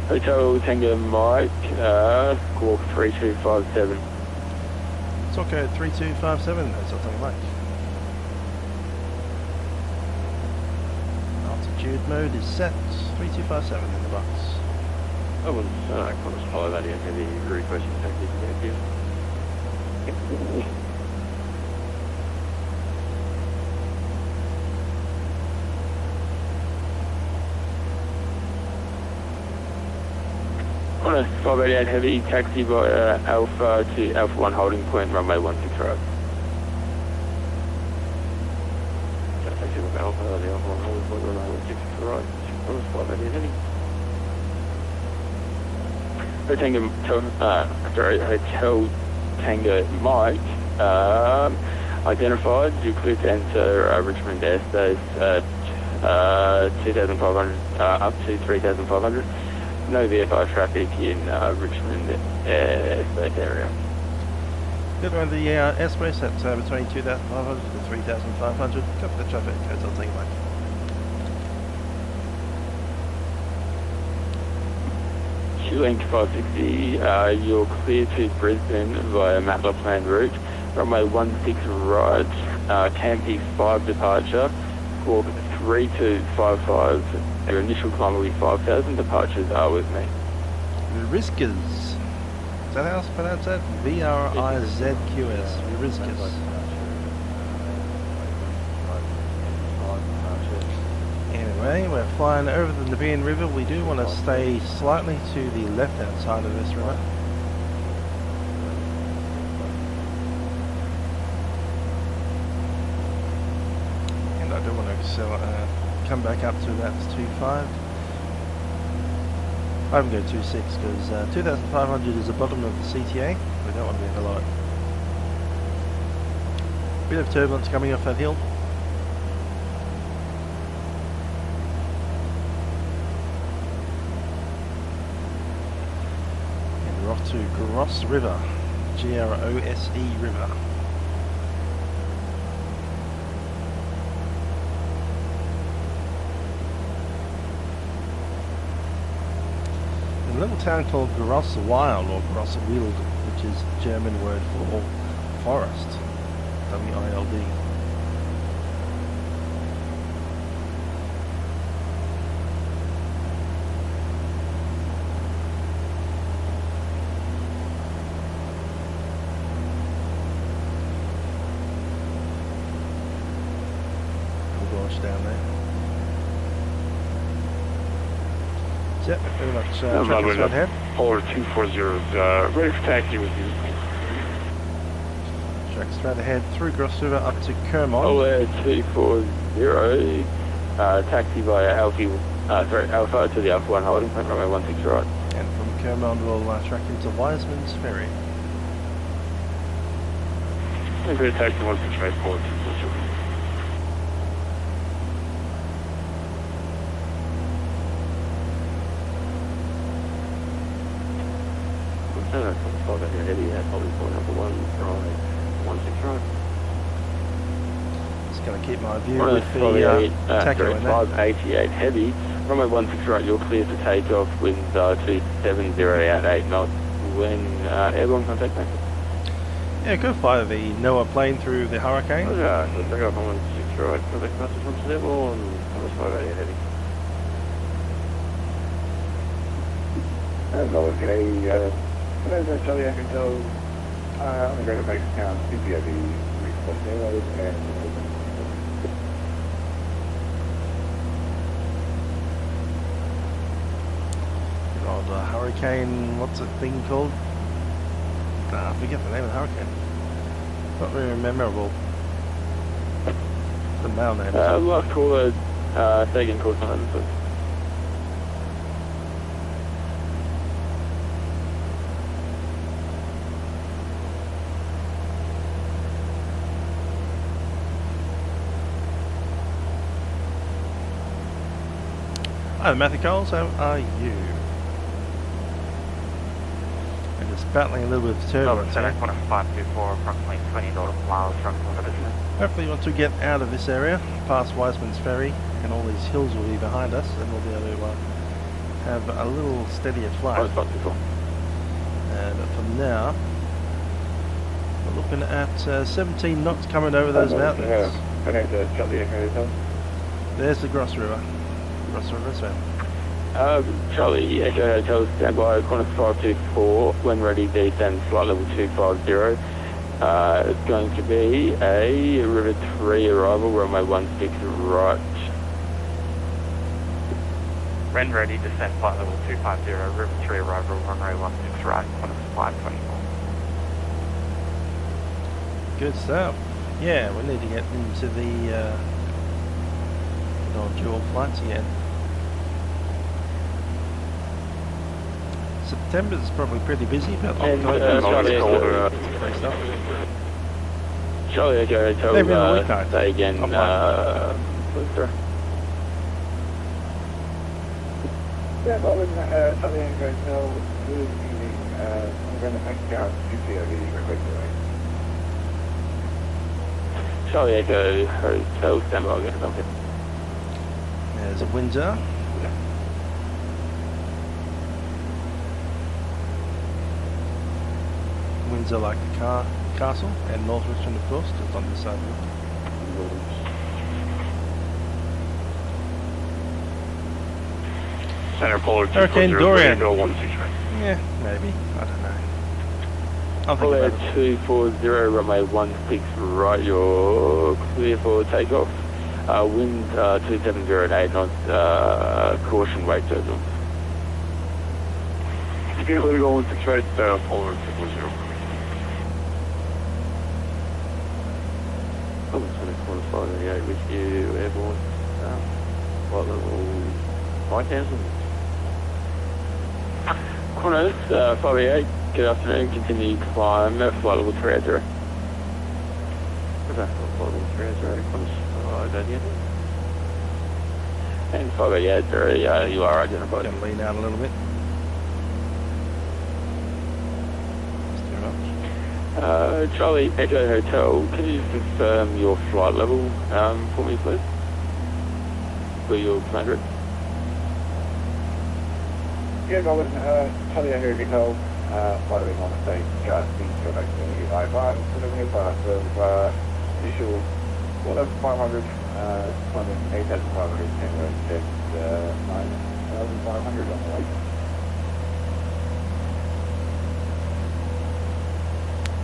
Hotel Tango Mike, squawk 3257. Talk code 3257, that's Hotel Tango Mike. Altitude mode is set, 3257 in the box. I will just follow that into the request technique here. On a 588 heavy, taxi by Alpha to Alpha 1 holding point, runway 16 right. Taxi by Alpha, the Alpha 1 holding point, runway 16 right. On a 588 heavy. Hotel Tango Mike, identified, you clear to enter Richmond airspace 2,500 up to 3,500. No VFR traffic in Richmond airspace area. Good around the airspace at between 2,500 to 3,500. Copy the traffic codes, I'll take it back. Link 560, you're clear to Brisbane via Maitland planned route. Runway 16 right, Campy 5 departure, squawk 3255. Your initial climb will be 5,000, departures are with me. Riskers. Is that how to pronounce that? V-R-I-Z-Q-S. Riskers. Anyway, we're flying over the Nepean River. We do want to stay slightly to the left-hand side of this river. I don't want to come back up to about 2.5. I haven't go 2.6 because 2,500 is the bottom of the CTA. We don't want to be below it. Bit of turbulence coming off that hill. And we're off to Grosse River, Grose River. A little town called Grosswild or Grosswild, which is German word for forest. W-I-L-D. Gorge down there. Yep, pretty much tracking straight ahead. Polar 240 is ready for taxi with you. Track straight ahead through Grosse River up to Kermond. Polar 240, taxi via Alpha to the Alpha 1 holding point, runway 16 right. And from Kermond we'll track into Wiseman's Ferry. Ready for taxi 16 right, Polar 240. Just going to keep my view with the tacho in there. 588 heavy, runway 16 right, you're clear for takeoff, winds 270 at 8 knots. When airborne contact, thank you. Yeah, good fire the NOAA plane through the hurricane. Yeah, so takeoff on 16 right, contact message from Airborne, runway 588 heavy. That's okay. As I tell you, I can tell I'm going to Bankstown, CPOV, request airways, and Old hurricane, what's that thing called? I forget the name of the hurricane. Not very memorable. The male name. Last caller, say again, call sign, please. Hi, Matthew Coles, how are you? I'm just battling a little bit of turbulence here. 524, approximately 20 miles from the Hopefully once we get out of this area, past Wiseman's Ferry, and all these hills will be behind us, and we'll be able to have a little steadier flight. But for now, we're looking at 17 knots coming over those mountains. There's the Grosse River. Grosse River, so. Charlie, Echo Hotel, stand by, Qantas 524, when ready, descend, flight level 250. It's going to be a River 3 arrival, runway 16 right. When ready, descend flight level 250, River 3 arrival, runway 16 right, Qantas 524. Good stuff. Yeah, we need to get into the dual flights again. September's probably pretty busy, but Charlie Echo Hotel, say again, please, sir. yeah, but when Charlie Echo Hotel, good evening, I'm going to Bankstown, CPOV, request airways. Charlie Echo Hotel, stand by, again, okay. There's a Windsor. Windsor like the castle, and North Richmond of course, just on this side of it. Center Polar Hurricane Dorian. 16 right. Yeah, maybe. I don't know. I'll think Polar about it. 240, runway 16 right, you're clear for takeoff. Wind 270 at 8 knots, caution wake turbulence. You can let it go 16 right, Polar 240. 588 with you, airborne. Flight level 9000. Corners, 588, good afternoon, continue climb at flight level 380. Flight level 380, corners 588. And 588, you are identified. Gonna lean out a little bit. Charlie Echo Hotel, can you confirm your flight level for me, please? For your command route? Yeah, Robin, Charlie Echo Hotel, following on the state, just into the I-5, delivering a pass of initial 1,500, climbing 8,500, and 9,500 on the way.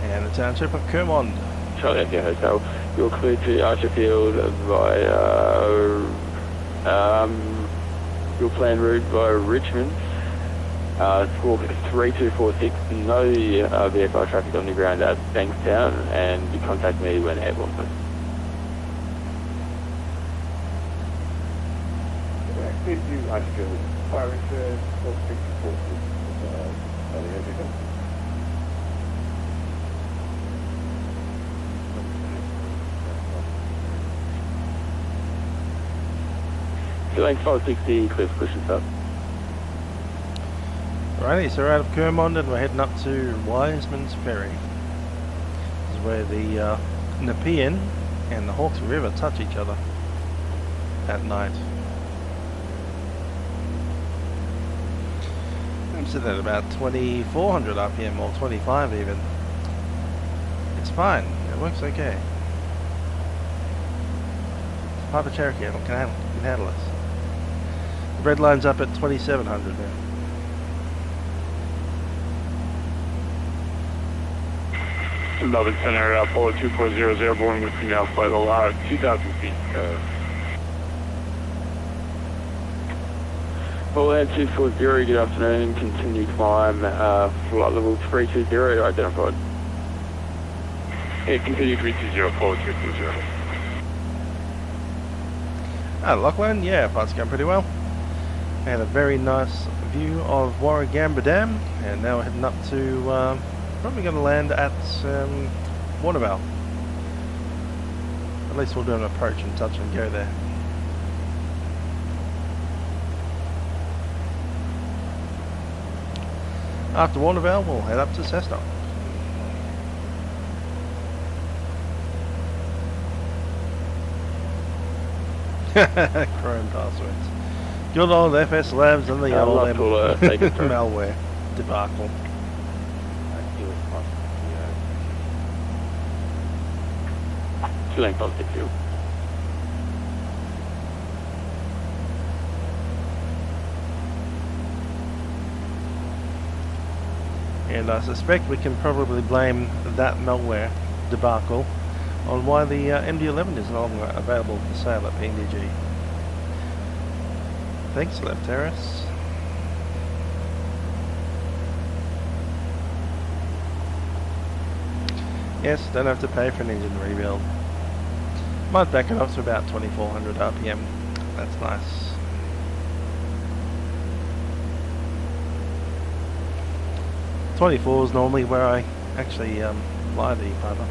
And the township of Kermond. Charlie Echo Hotel, you're cleared to Archerfield via your planned route via Richmond. Squawk 3246, no VFR traffic on the ground at Bankstown, and you contact me when airborne, please. Please do Archerfield, fire return, 464, Lane 560, clear for push and start. Righty, so we're out of Kermond and we're heading up to Wiseman's Ferry. This is where the Nepean and the Hawkes River touch each other at night. I'm sitting at about 2400 RPM or 25 even. It's fine, it works okay. Piper Cherokee can handle us. The red line's up at 2700 now. Melbourne Center, Apollo 2400, airborne with you now, flight level 2,000 feet. Land 240, good afternoon, continue climb, flight level 320, identified. Hey, continue 320, Apollo 320. Lachlan, yeah, flight's going pretty well. We had a very nice view of Warragamba Dam, and now we're heading up to, probably going to land at Warragamba. At least we'll do an approach and touch and go there. After Warragamba, we'll head up to Cessnock. Chrome passwords. Good old FS Labs and the old malware debacle. Lane 560. And I suspect we can probably blame that malware debacle on why the MD-11 is no longer available for sale at PNDG. Thanks, Left Terrace. Yes, don't have to pay for an engine rebuild. Might back it up to about 2400 RPM. That's nice. .24 is normally where I actually fly the Piper.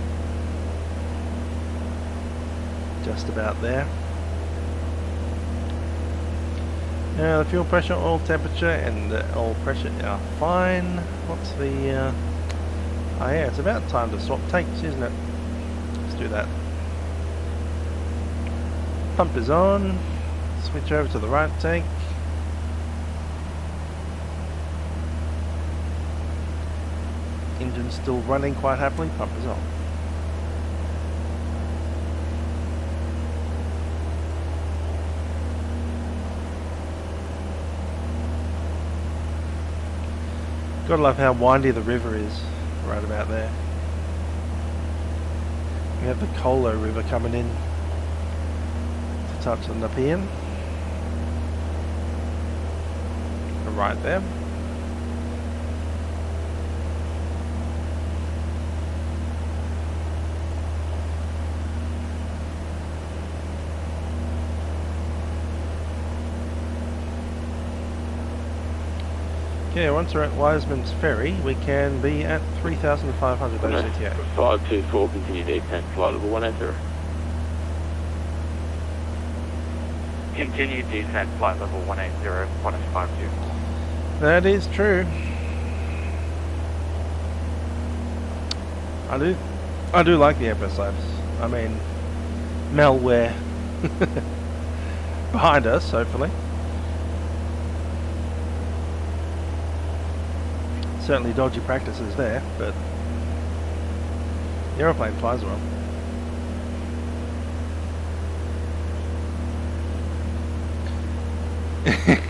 Just about there. Now the fuel pressure, oil temperature, and oil pressure are fine. What's the? Oh yeah, it's about time to swap tanks, isn't it? Let's do that. Pump is on. Switch over to the right tank. Engine's still running quite happily. Pump is on. Gotta love how windy the river is right about there. We have the Colo River coming in to touch the Nepean. Right there. Okay, once we're at Wiseman's Ferry, we can be at 3,500 OZTA. 524, continue descent, flight level 180. Continue descent, flight level 180, 152. That is true. I do like the Airforce Labs. I mean, malware behind us, hopefully. Certainly dodgy practices there, but the aeroplane flies well.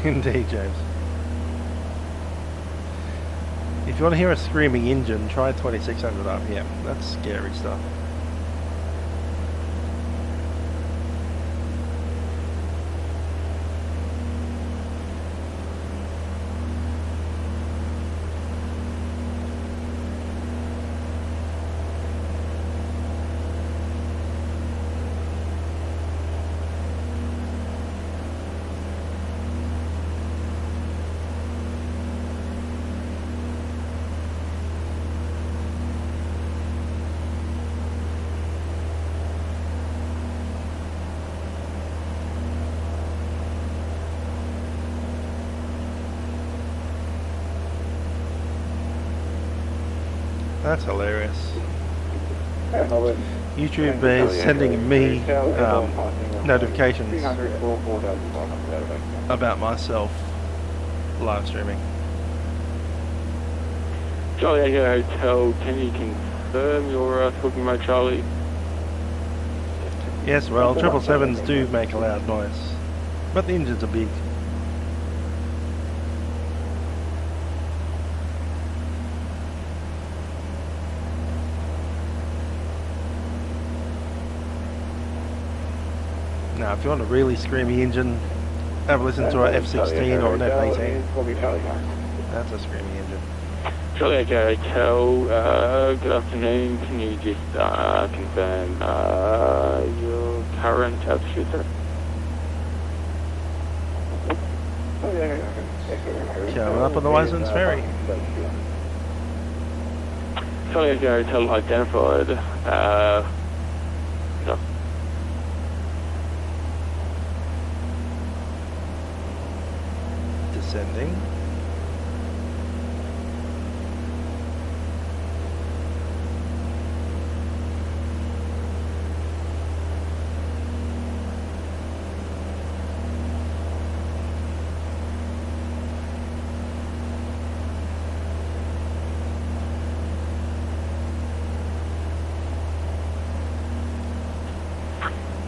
Indeed, James. If you want to hear a screaming engine, try 2600 RPM. That's scary stuff. That's hilarious. YouTube is sending me notifications about myself live streaming. Charlie Echo Hotel, can you confirm your talking mode, Charlie? Yes, well, 777s do make a loud noise, but the engines are big. Now, if you want a really screamy engine, have a listen to an F16 or an F18. That's a screamy engine. Charlie Echo Hotel, good afternoon. Can you just confirm your current altitude, sir? Coming up on the Wiseman's Ferry. Charlie Echo Hotel identified. No. Descending.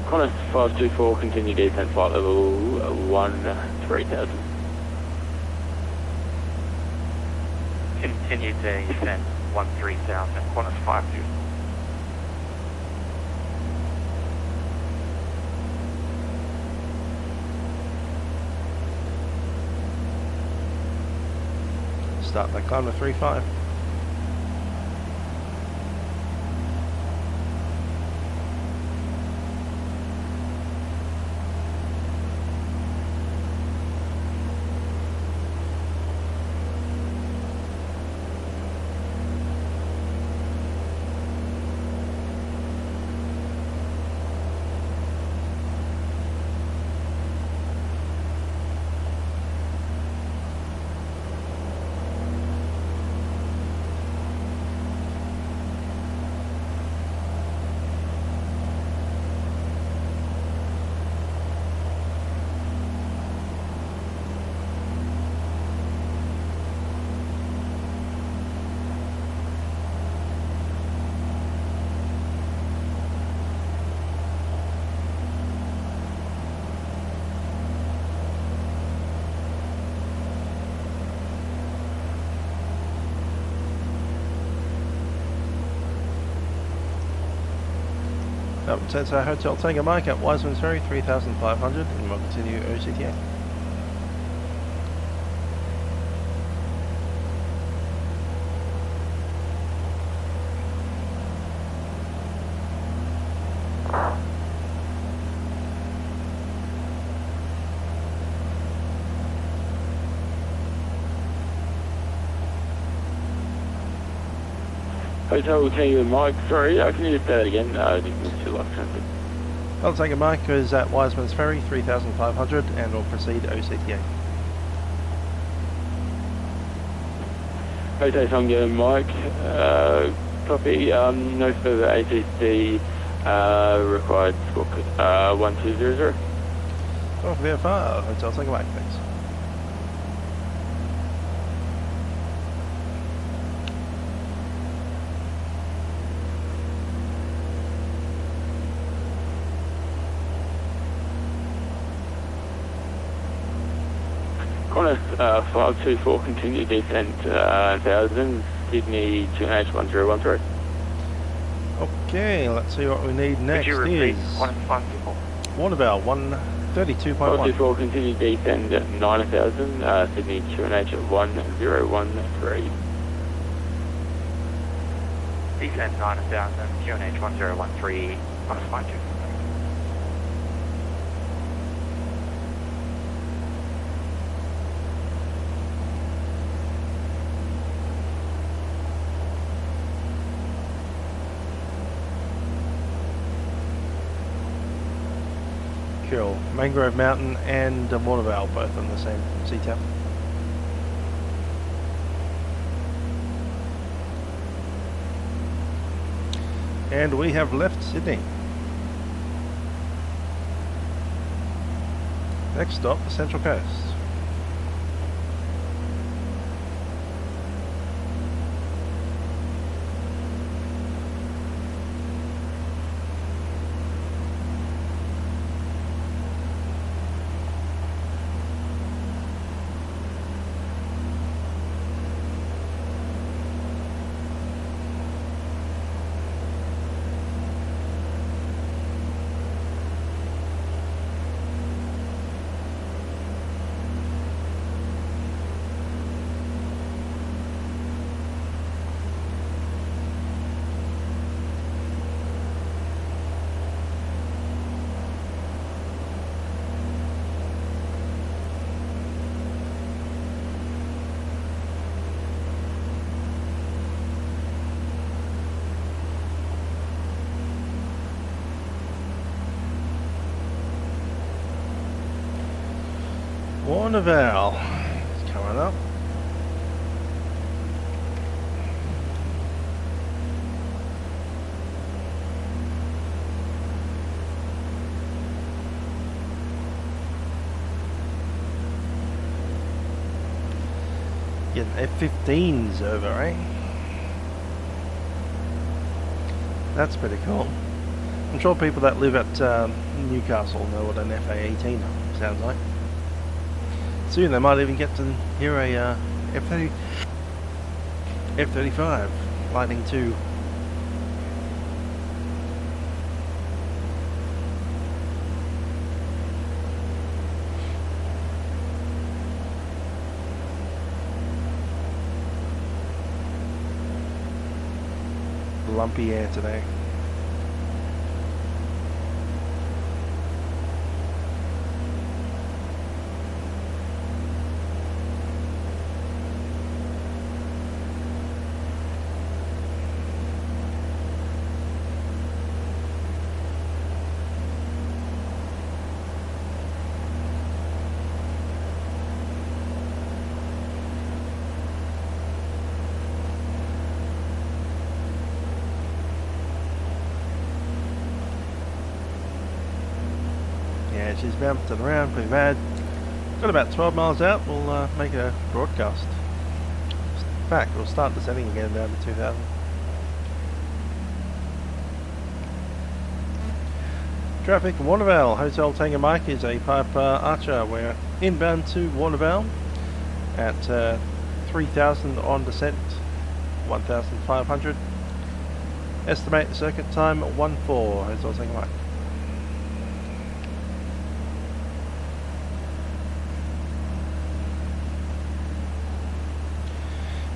Qantas 524, continue descent, flight level 3000. Continue descent, 13,000, Qantas 52. Start that climb to 3.5. Cessnock Hotel Tango Mike at Wiseman's Ferry, 3,500, and we'll continue OCTA. Hotel Tango Mike, sorry, can you just say that again? I didn't miss your last transit. Hotel Tango Mike is at Wiseman's Ferry, 3,500, and will proceed OCTA. Hotel Tango Mike, copy, no further ATC required, squawk 1200. Oh, VFR, Hotel Tango Mike, thanks. Qantas 524, continue descent 1000, Sydney 2H1013. Okay, let's see what we need next. Could you repeat Is 154? Warragamba 132.1. 524, continue descend 9000, Sydney 2H1013. Descent 9000, QNH 1013, Qantas 52. Cool. Mangrove Mountain and Warragamba both on the same CTAP. And we have left Sydney. Next stop, the Central Coast. Warragamba is coming up. Getting F-15s over, eh? That's pretty cool. I'm sure people that live at Newcastle know what an FA-18 sounds like. Soon they might even get to hear a F-35 Lightning II. Lumpy air today. Yeah, she's bouncing around pretty bad. Got about 12 miles out, we'll make a broadcast. In fact, we'll start descending again down to 2000. Traffic, Warragamba, Hotel Tango Mike is a Piper Archer. We're inbound to Warragamba at 3000 on descent, 1500. Estimate circuit time 14, Hotel Tango Mike.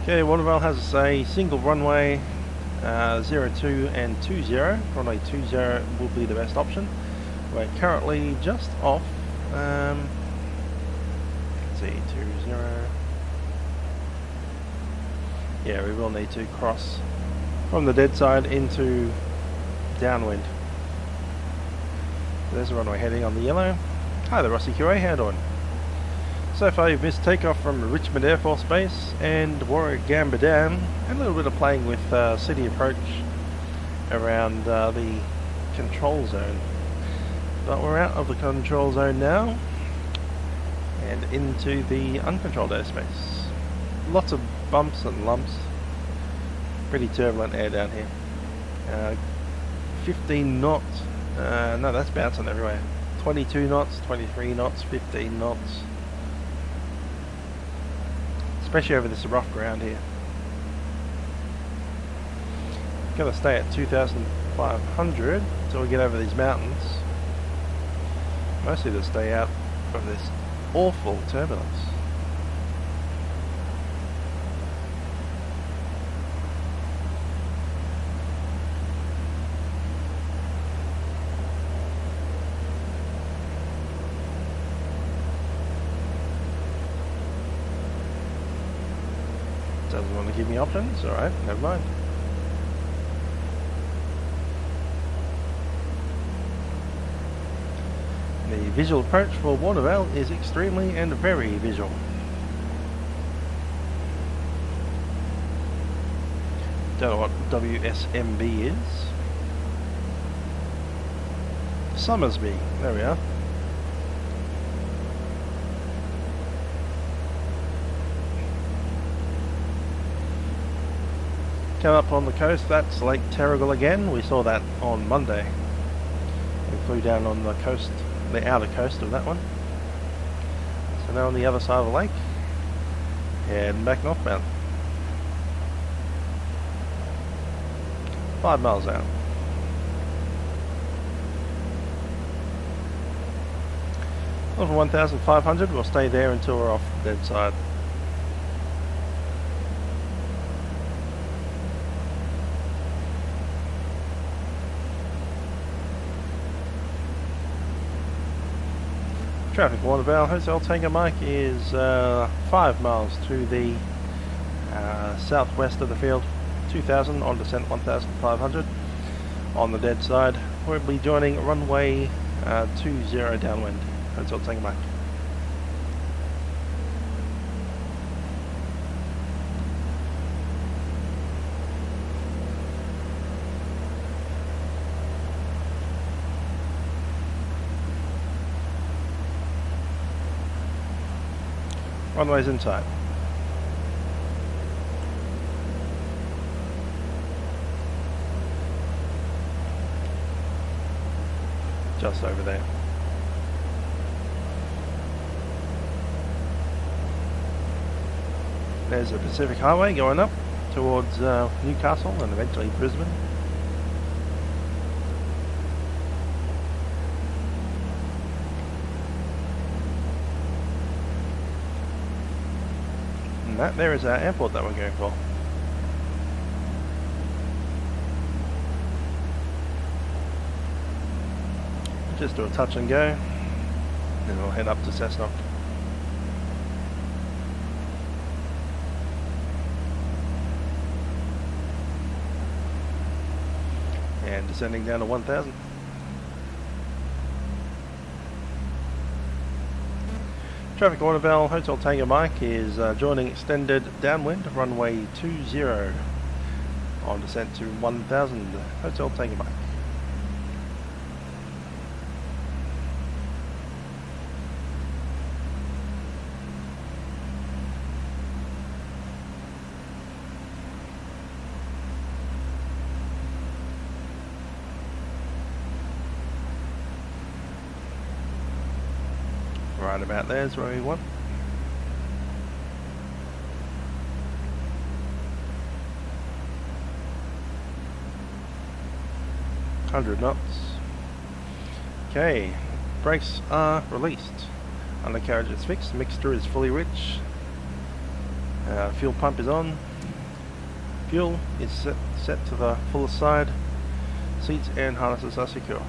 Okay, Warragamba has a single runway 02 and 20. Runway 20 will be the best option. We're currently just off, let's see, 20. Yeah, we will need to cross from the dead side into downwind. There's the runway heading on the yellow. Hi there, Rossi QA, how you doing? So far you've missed takeoff from Richmond Air Force Base and Warragamba Dam, and a little bit of playing with city approach around the control zone. But we're out of the control zone now and into the uncontrolled airspace. Lots of bumps and lumps. Pretty turbulent air down here. 15 knots. No, that's bouncing everywhere. 22 knots, 23 knots, 15 knots. Especially over this rough ground here. Gonna stay at 2,500 until we get over these mountains. Mostly to stay out of this awful turbulence. Doesn't want to give me options? Alright, never mind. The visual approach for Warragamba is extremely and very visual. Don't know what WSMB is. Summersby, there we are. Come up on the coast, that's Lake Terrigal again. We saw that on Monday. We flew down on the coast, the outer coast of that one. So now on the other side of the lake, and back northbound. 5 miles out. Over 1,500, we'll stay there until we're off the dead side. Traffic Warragamba Hotel Tango Mike is 5 miles to the southwest of the field, 2,000 on descent 1,500 on the dead side. We'll be joining runway 20 downwind, Hotel Tango Mike. Runway's inside. Just over there. There's the Pacific Highway going up towards Newcastle and eventually Brisbane. That there is our airport that we're going for. Just do a touch and go, then we'll head up to Cessnock. And descending down to 1,000. Traffic Warragamba Hotel Tango Mike is joining extended downwind runway 20 on descent to 1,000 Hotel Tango Mike. Right about there's where we want. $100 knots. Okay, brakes are released. Undercarriage is fixed. Mixture is fully rich. Fuel pump is on. Fuel is set to the fullest side. Seats and harnesses are secure.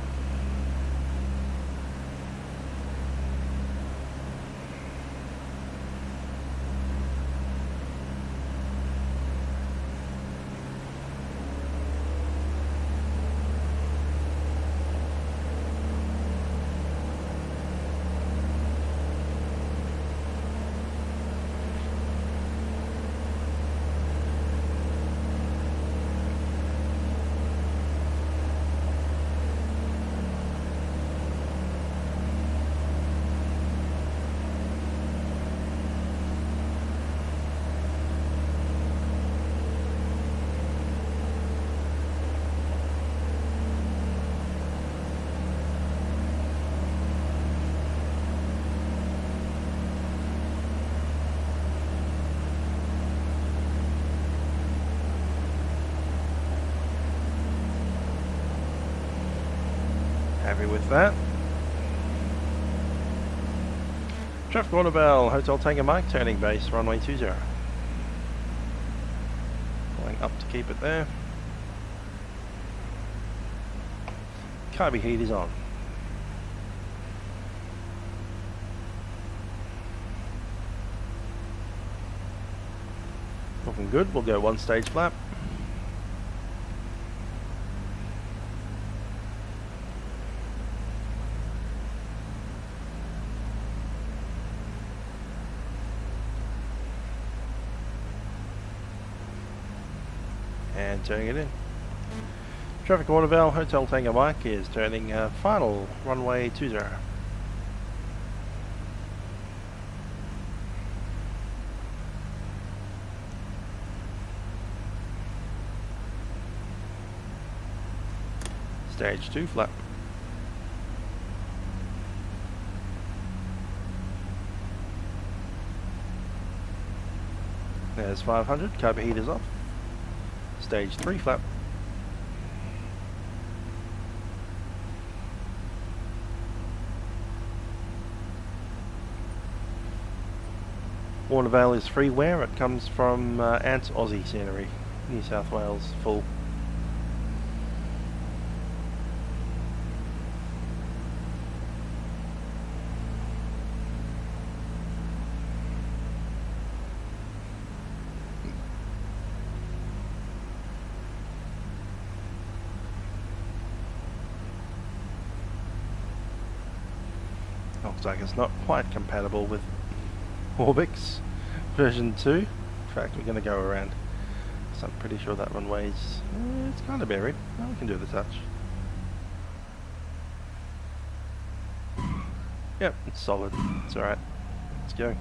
Happy with that. Traffic order bell, Hotel Tango Mike, turning base, runway 20. Going up to keep it there. Carby heat is on. Looking good, we'll go one stage flap. And turning it in. Traffic order bell, Hotel Tango Mike is turning final runway 20. Stage 2 flap. There's 500, carburetor heaters off. Stage 3 flap. Warragamba is freeware, it comes from Ant's Aussie Scenery, New South Wales, full. Looks like it's not quite compatible with OZx version 2. In fact, we're going to go around. So I'm pretty sure that runway's it's kind of buried. Well, we can do the touch. Yep, it's solid. It's alright. Let's go.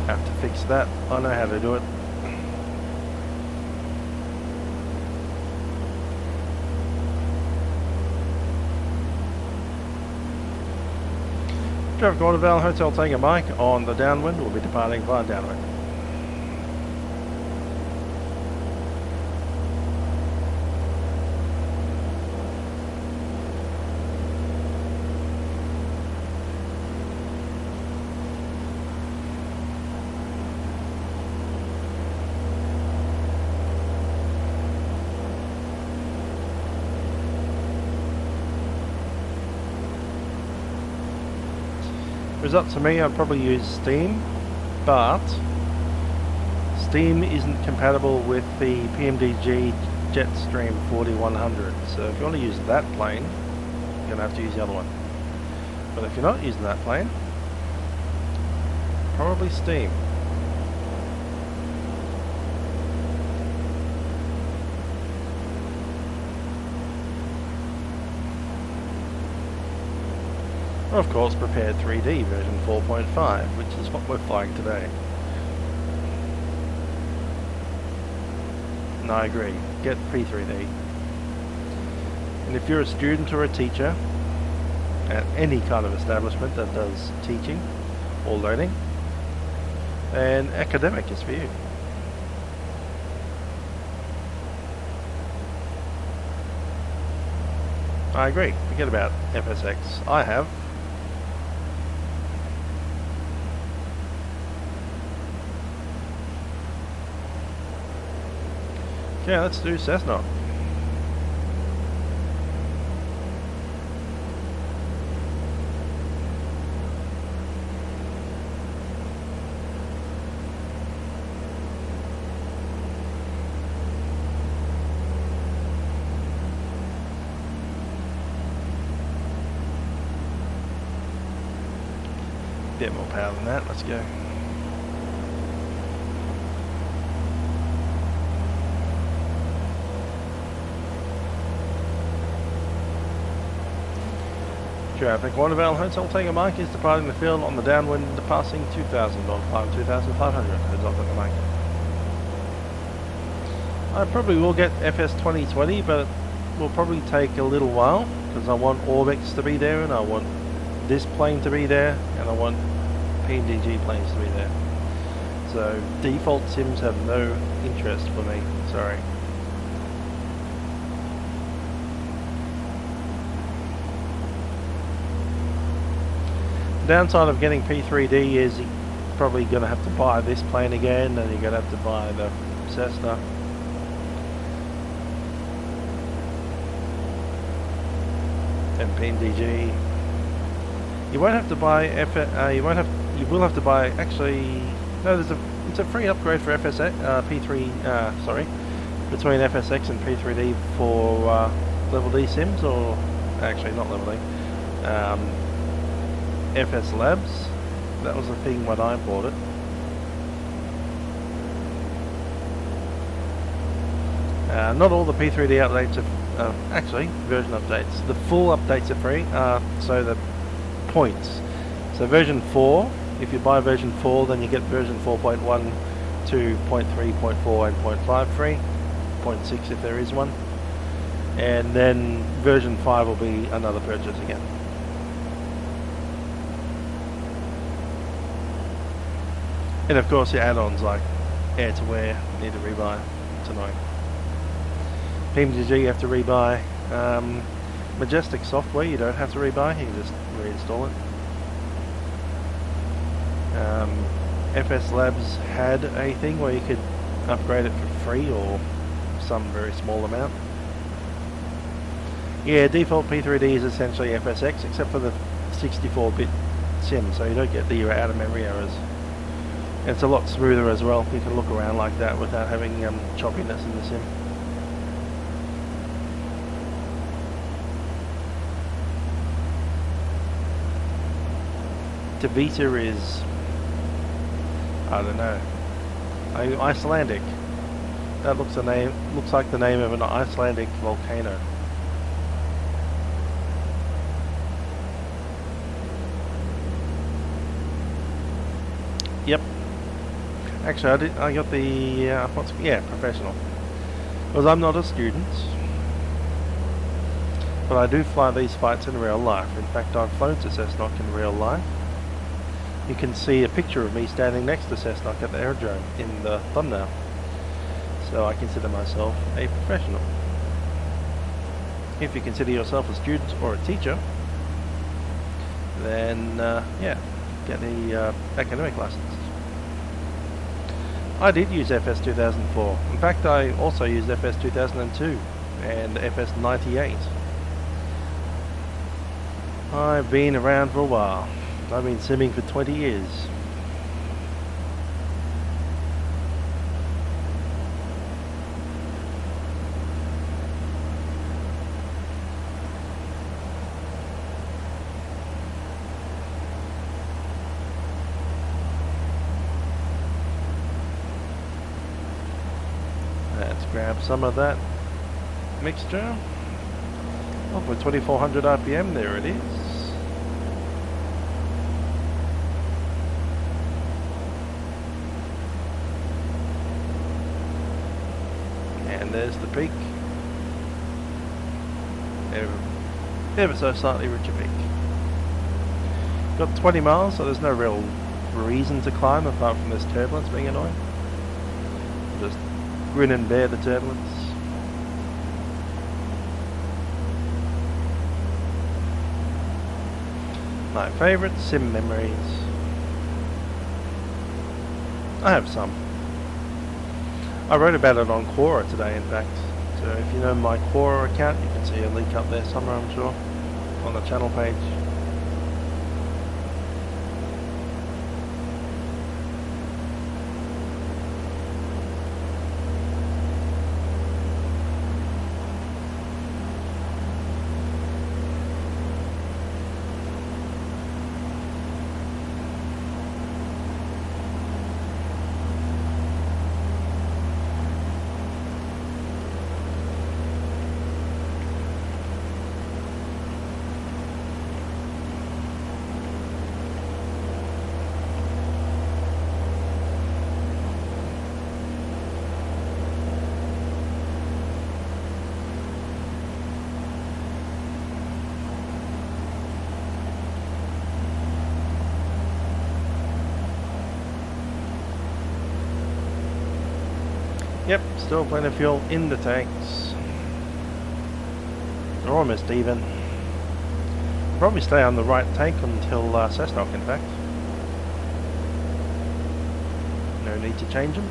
Have to fix that. I know how to do it. Traffic order bell, Hotel Tango Mike on the downwind. We'll be departing via downwind. If it was up to me, I'd probably use Steam, but Steam isn't compatible with the PMDG Jetstream 4100. So if you want to use that plane, you're going to have to use the other one. But if you're not using that plane, probably Steam. Of course, prepared 3D version 4.5, which is what we're flying today. And I agree, get P3D. And if you're a student or a teacher at any kind of establishment that does teaching or learning, then academic is for you. I agree, forget about FSX. I have. Okay, let's do Cessnock. Bit more power than that, let's go. Traffic Warragamba Hotel Tango Mike is departing the field on the downwind, passing 2000 on climb 2500. Heads off at the Mike. I probably will get FS 2020, but it will probably take a little while because I want OZx to be there, and I want this plane to be there, and I want PMDG planes to be there. So default sims have no interest for me, sorry. The downside of getting P3D is you're probably going to have to buy this plane again, and you're going to have to buy the Cessna. And PNDG. You won't have to buy you will have to buy, actually, no, it's a free upgrade for FSX, between FSX and P3D for level D sims, or actually not level D, FS Labs. That was the thing when I bought it. Not all the P3D updates are, actually, version updates. The full updates are free, so the points. So version 4, if you buy version 4, then you get version 4.1 to 0.3, 0.4 and 0.5 free. 0.6 if there is one. And then version 5 will be another purchase again. And of course your add-ons like air to wear need to rebuy. It's annoying. PMGG you have to rebuy. Majestic software you don't have to rebuy, you can just reinstall it. FS Labs had a thing where you could upgrade it for free or some very small amount. Yeah, default P3D is essentially FSX except for the 64-bit sim, so you don't get the out of memory errors. And it's a lot smoother as well. You can look around like that without having choppiness in the sim. Tavita is, I don't know, Icelandic. That looks like the name of an Icelandic volcano. Yep. Actually, I got the professional. Because I'm not a student, but I do fly these fights in real life. In fact, I've flown to Cessnock in real life. You can see a picture of me standing next to Cessnock at the aerodrome in the thumbnail. So I consider myself a professional. If you consider yourself a student or a teacher, then yeah, get the academic license. I did use FS 2004. In fact, I also used FS 2002 and FS 98. I've been around for a while. I've been simming for 20 years. Let's grab some of that mixture. Oh, for 2400 RPM, there it is. And there's the peak. Ever so slightly richer peak. Got 20 miles, so there's no real reason to climb apart from this turbulence being annoying. Just grin and bear the turbulence. My favourite sim memories. I have some. I wrote about it on Quora today, in fact. So if you know my Quora account, you can see a link up there somewhere, I'm sure, on the channel page. Yep, still plenty of fuel in the tanks. They're almost even. Probably stay on the right tank until Cessnock, in fact. No need to change them.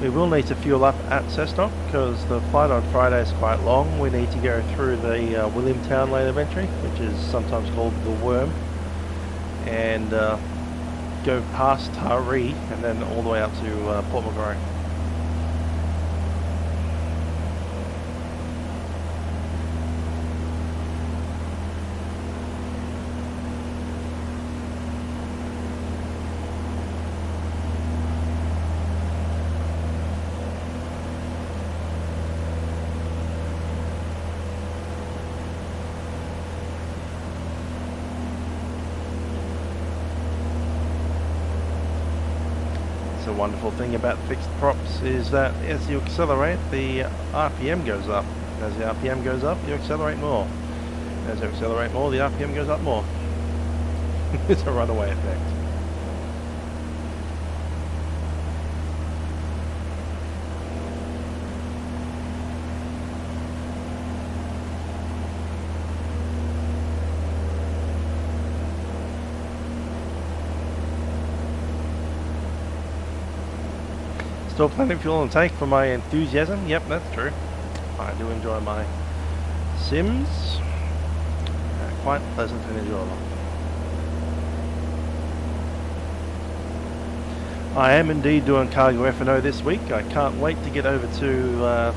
We will need to fuel up at Cessnock because the flight on Friday is quite long. We need to go through the Williamtown lane of entry, which is sometimes called the Worm, and go past Taree and then all the way up to Port Macquarie. The wonderful thing about fixed props is that as you accelerate, the RPM goes up. As the RPM goes up, you accelerate more. As you accelerate more, the RPM goes up more. It's a runaway effect. Still plenty of fuel in the tank for my enthusiasm. Yep, that's true. I do enjoy my sims. Quite pleasant and enjoyable. I am indeed doing cargo F&O this week. I can't wait to get over to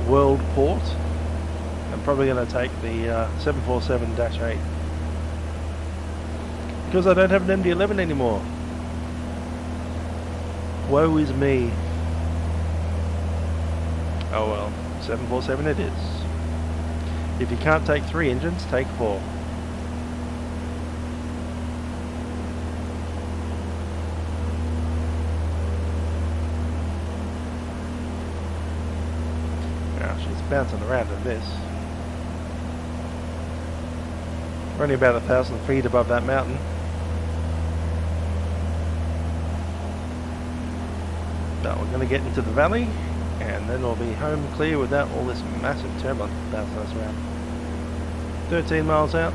World Port. I'm probably going to take the 747-8 because I don't have an MD-11 anymore. Woe is me. Oh well, 747 it is. If you can't take 3 engines, take 4. Now she's bouncing around in this. We're only about 1,000 feet above that mountain. But we're going to get into the valley, and then we'll be home clear without all this massive turbulence bouncing us around. 13 miles out.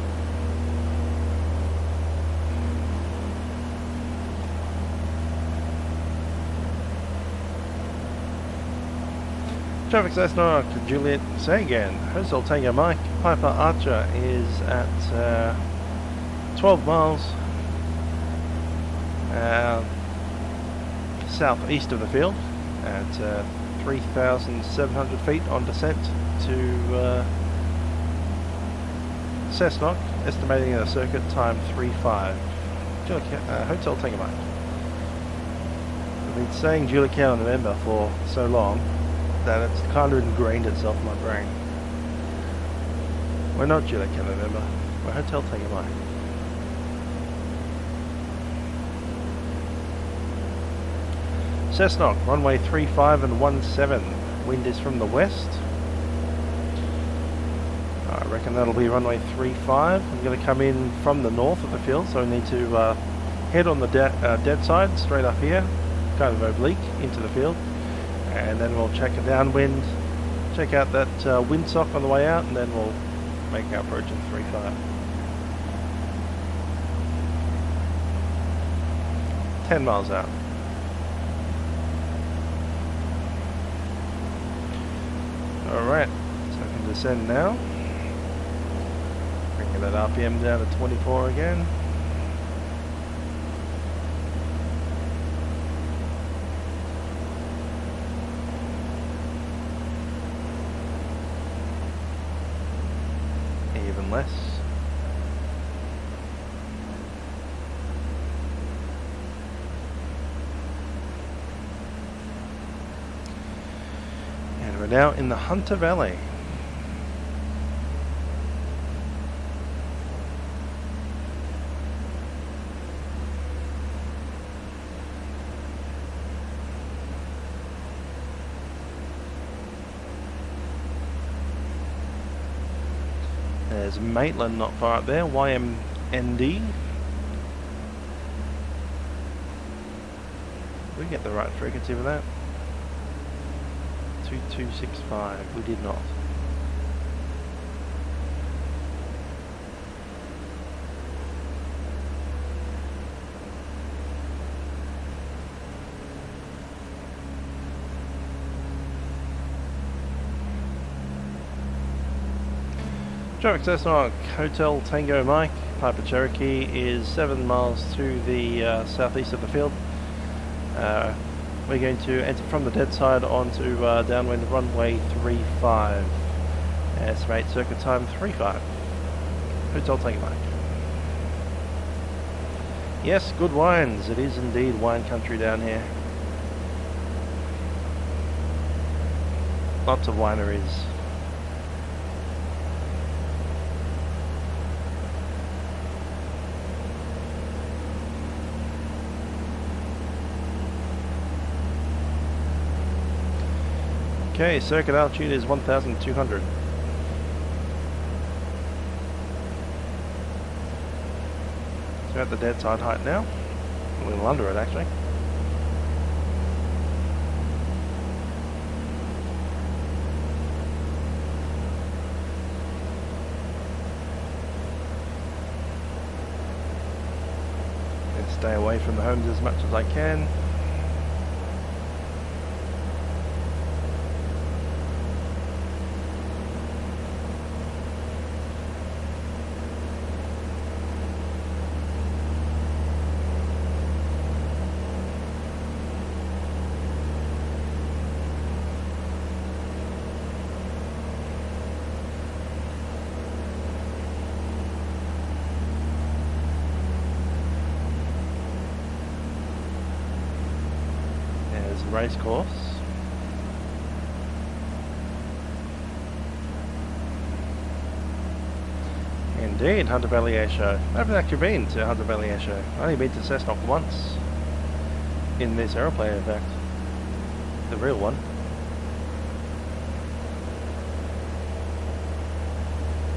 Traffic Cessnock, Juliet, say again. Hotel Tango Mike, Piper Archer is at 12 miles. Southeast of the field at 3,700 feet on descent to Cessnock, estimating a circuit time 3.5. Hotel Tango Mike. I've been saying Julicao in November for so long that it's kind of ingrained itself in my brain. We're not Julicao November, we're Hotel Tango Mike. Cessnock, runway 35 and 17. Wind is from the west. I reckon that'll be runway 35. I'm going to come in from the north of the field, so I need to head on the dead side, straight up here, kind of oblique, into the field. And then we'll check a downwind, check out that windsock on the way out, and then we'll make our approach in 35. 10 miles out. Alright, so I can descend now. Bringing that RPM down to 24 again. Even less. And we're now in the Hunter Valley. There's Maitland not far up there, YMND. Did we get the right frequency for that? 2265. We did not. Traffic Cessnock Hotel Tango Mike, Piper Cherokee is 7 miles to the southeast of the field. We're going to enter from the dead side onto downwind runway 35. Estimate circuit time 35. Hotel Tango Mike. Yes, good wines. It is indeed wine country down here. Lots of wineries. Okay, circuit altitude is 1,200. So we're at the dead side height now. A little under it actually. And stay away from the homes as much as I can. Race course. Indeed, Hunter Valley Air Show. I haven't actually been to Hunter Valley Air Show. I've only been to Cessnock once. In this aeroplane, in fact. The real one.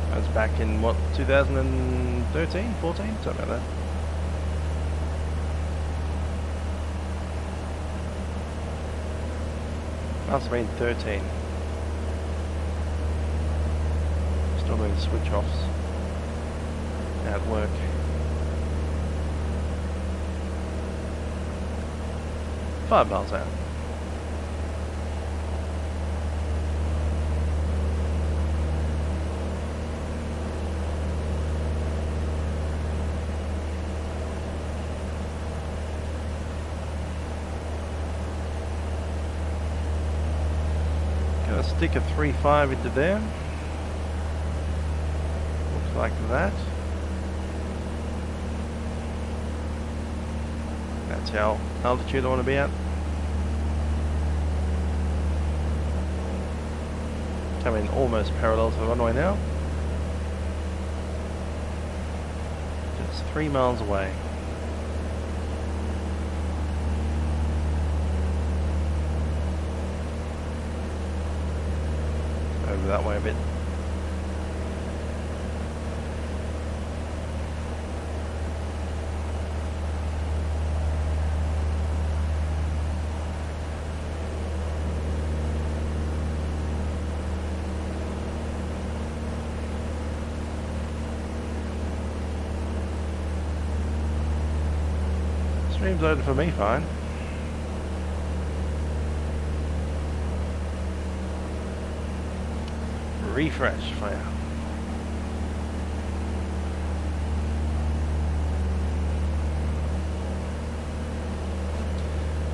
That was back in, what, 2013, 14? Something like that. Must have been 13. Still doing switch offs at work. Five miles out. Stick a 3.5 into there. Looks like that. That's how altitude I want to be at. Coming almost parallel to the runway now. Just 3 miles away. Over that way a bit. Stream's loaded for me fine. Refresh for you.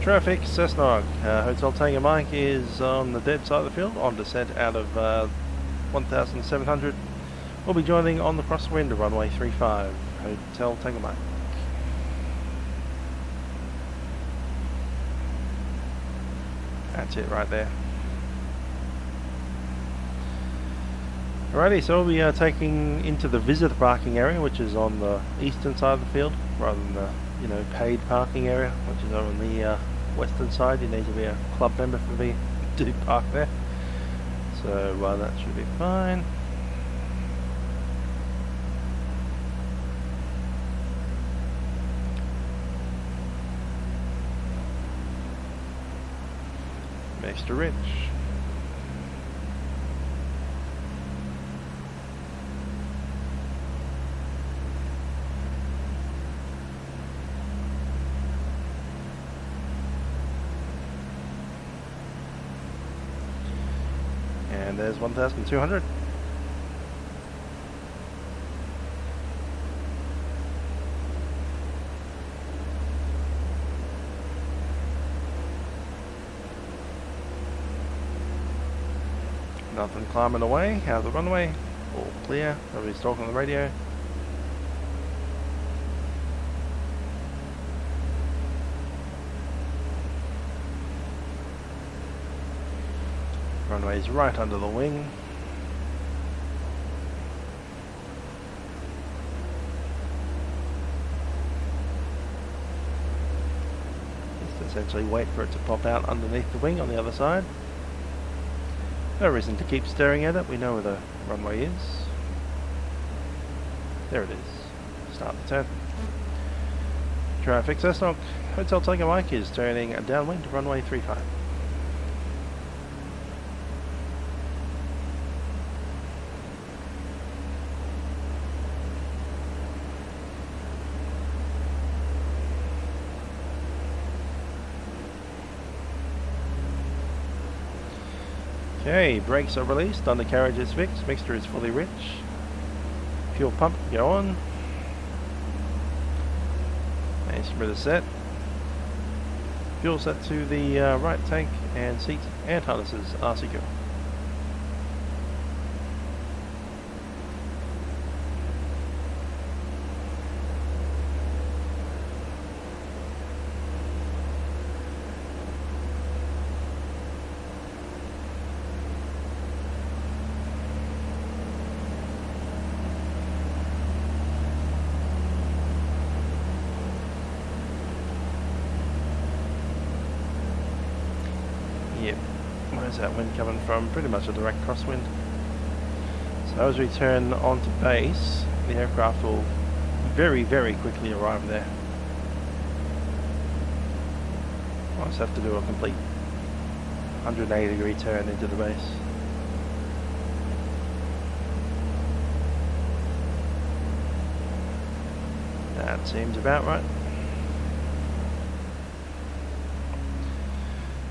Traffic, Cessnock, Hotel Tango Mike is on the dead side of the field, on descent out of 1,700. We'll be joining on the crosswind of runway 35, Hotel Tango Mike. That's it right there. Alrighty, so we'll be taking into the visitor parking area, which is on the eastern side of the field, rather than the, paid parking area, which is on the western side. You need to be a club member to park there. So that should be fine. Extra rich. And there's 1,200. Nothing climbing away. How's the runway? All clear. Nobody's talking on the radio. Runway's right under the wing. Just essentially wait for it to pop out underneath the wing on the other side. No reason to keep staring at it, we know where the runway is. There it is. Start the turn. Traffic Cessnock, Hotel Tiger Mike is turning downwind to runway 35. Okay, brakes are released, undercarriage is fixed, mixture is fully rich. Fuel pump, go on. Instrument is set. Fuel set to the right tank, and seats and harnesses are secure. Yep, where's that wind coming from? Pretty much a direct crosswind. So as we turn onto base, the aircraft will very, very quickly arrive there. I'll just have to do a complete 180-degree turn into the base. That seems about right.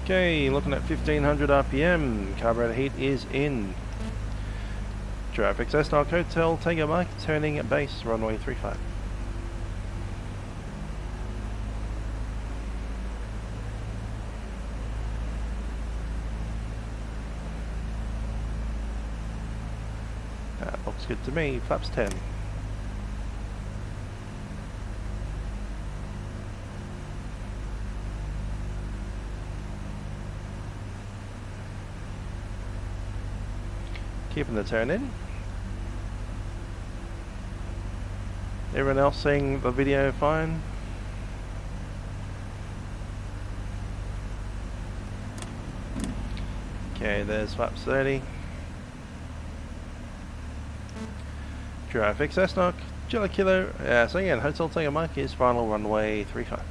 Okay, looking at 1500 RPM, carburetor heat is in. Traffic Cessnock Hotel, Tiger Mike, turning at base, runway 35. That looks good to me, flaps 10. Keeping the turn in. Everyone else seeing the video fine? Okay, there's flaps 30. Traffic Cessnock, Kilo Kilo. So again, Hotel Tiger Mike is final runway 35.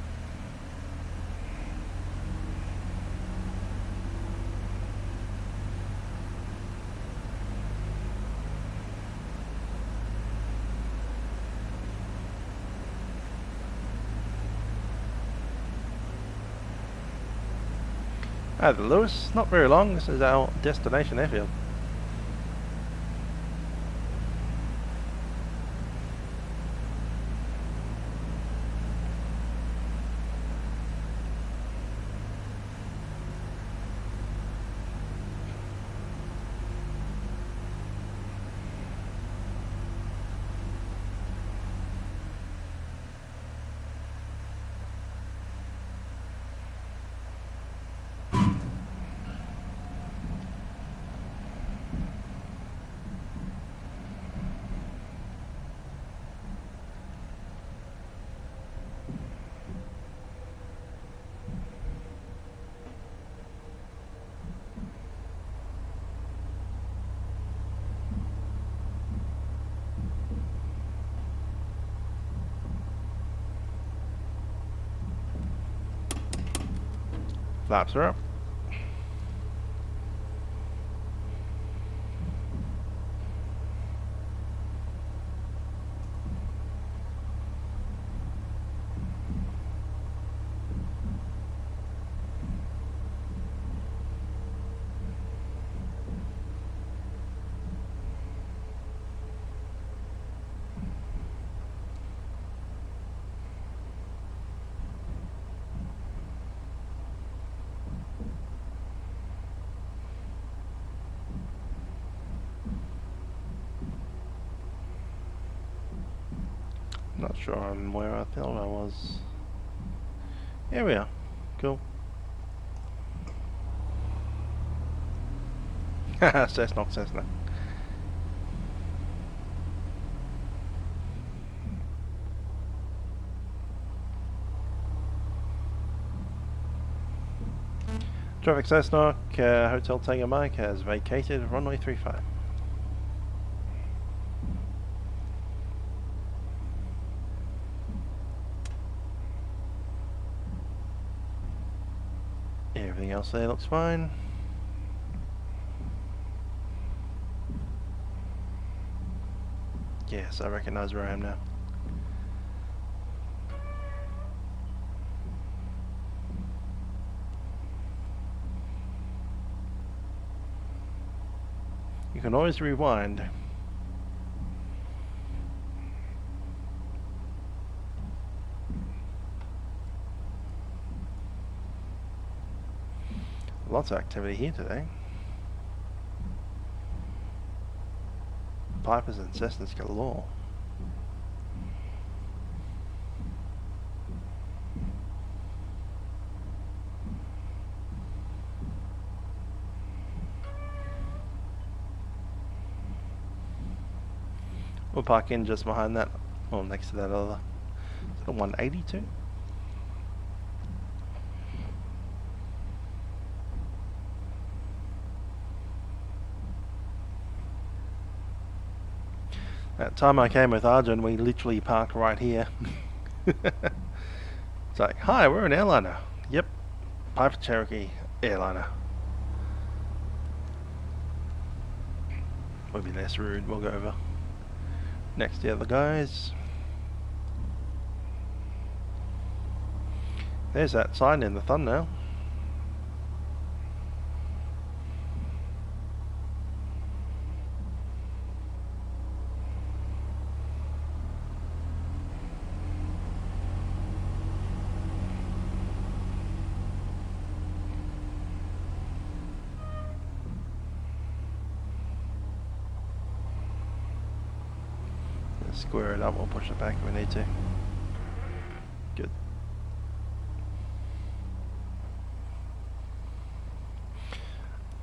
Hi there, Lewis. Not very long. This is our destination airfield. Flaps are up. Not sure I'm where I thought I was. Here we are. Cool. Haha, Cessnock. Traffic Cessnock, Hotel Tango Mike has vacated runway 35. Everything else there looks fine. Yes, I recognise where I am now. You can always rewind. Lots of activity here today. Pipers and Cessnas galore. We'll park in just behind that, or next to that other. Is it a 182? That time I came with Arjun, we literally parked right here. It's like, hi, we're an airliner. Yep, Piper Cherokee airliner. We'll be less rude, we'll go over next to the other guys. There's that sign in the thumbnail. Square it up, we'll push it back if we need to. Good.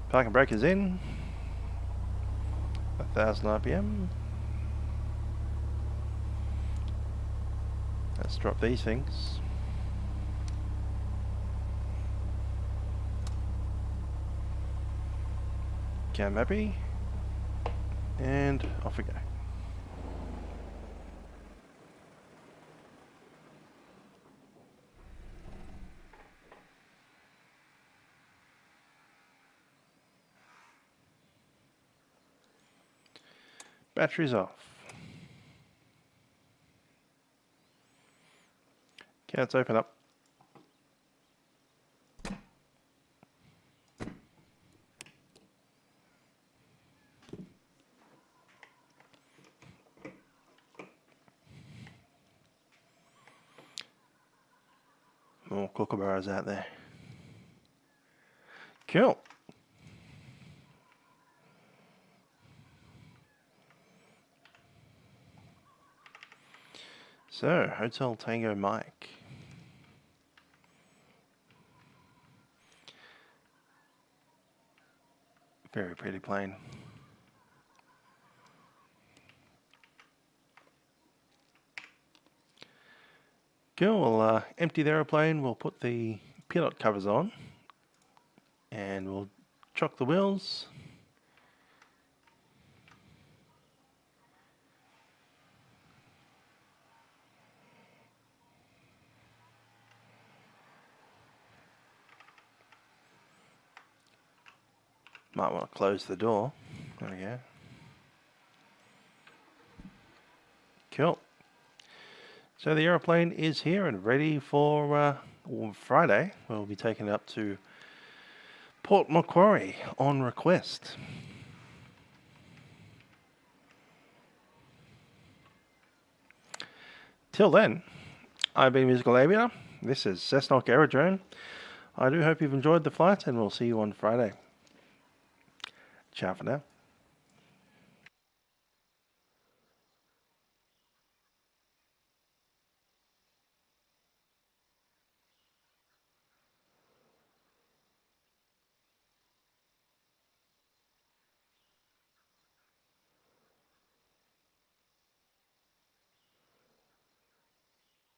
Parking brake is in. 1000 RPM. Let's drop these things. Cam happy. And off we go. Batteries off. Okay, let's open up. More kookaburras out there. Cool. So, Hotel Tango Mike. Very pretty plane. Cool, we'll empty the aeroplane, we'll put the pilot covers on, and we'll chock the wheels. Might want to close the door. There we go. Cool. So the aeroplane is here and ready for Friday. We'll be taking it up to Port Macquarie on request. Till then, I've been Musical Aviator. This is Cessnock Aerodrome. I do hope you've enjoyed the flight, and we'll see you on Friday. Ciao for now.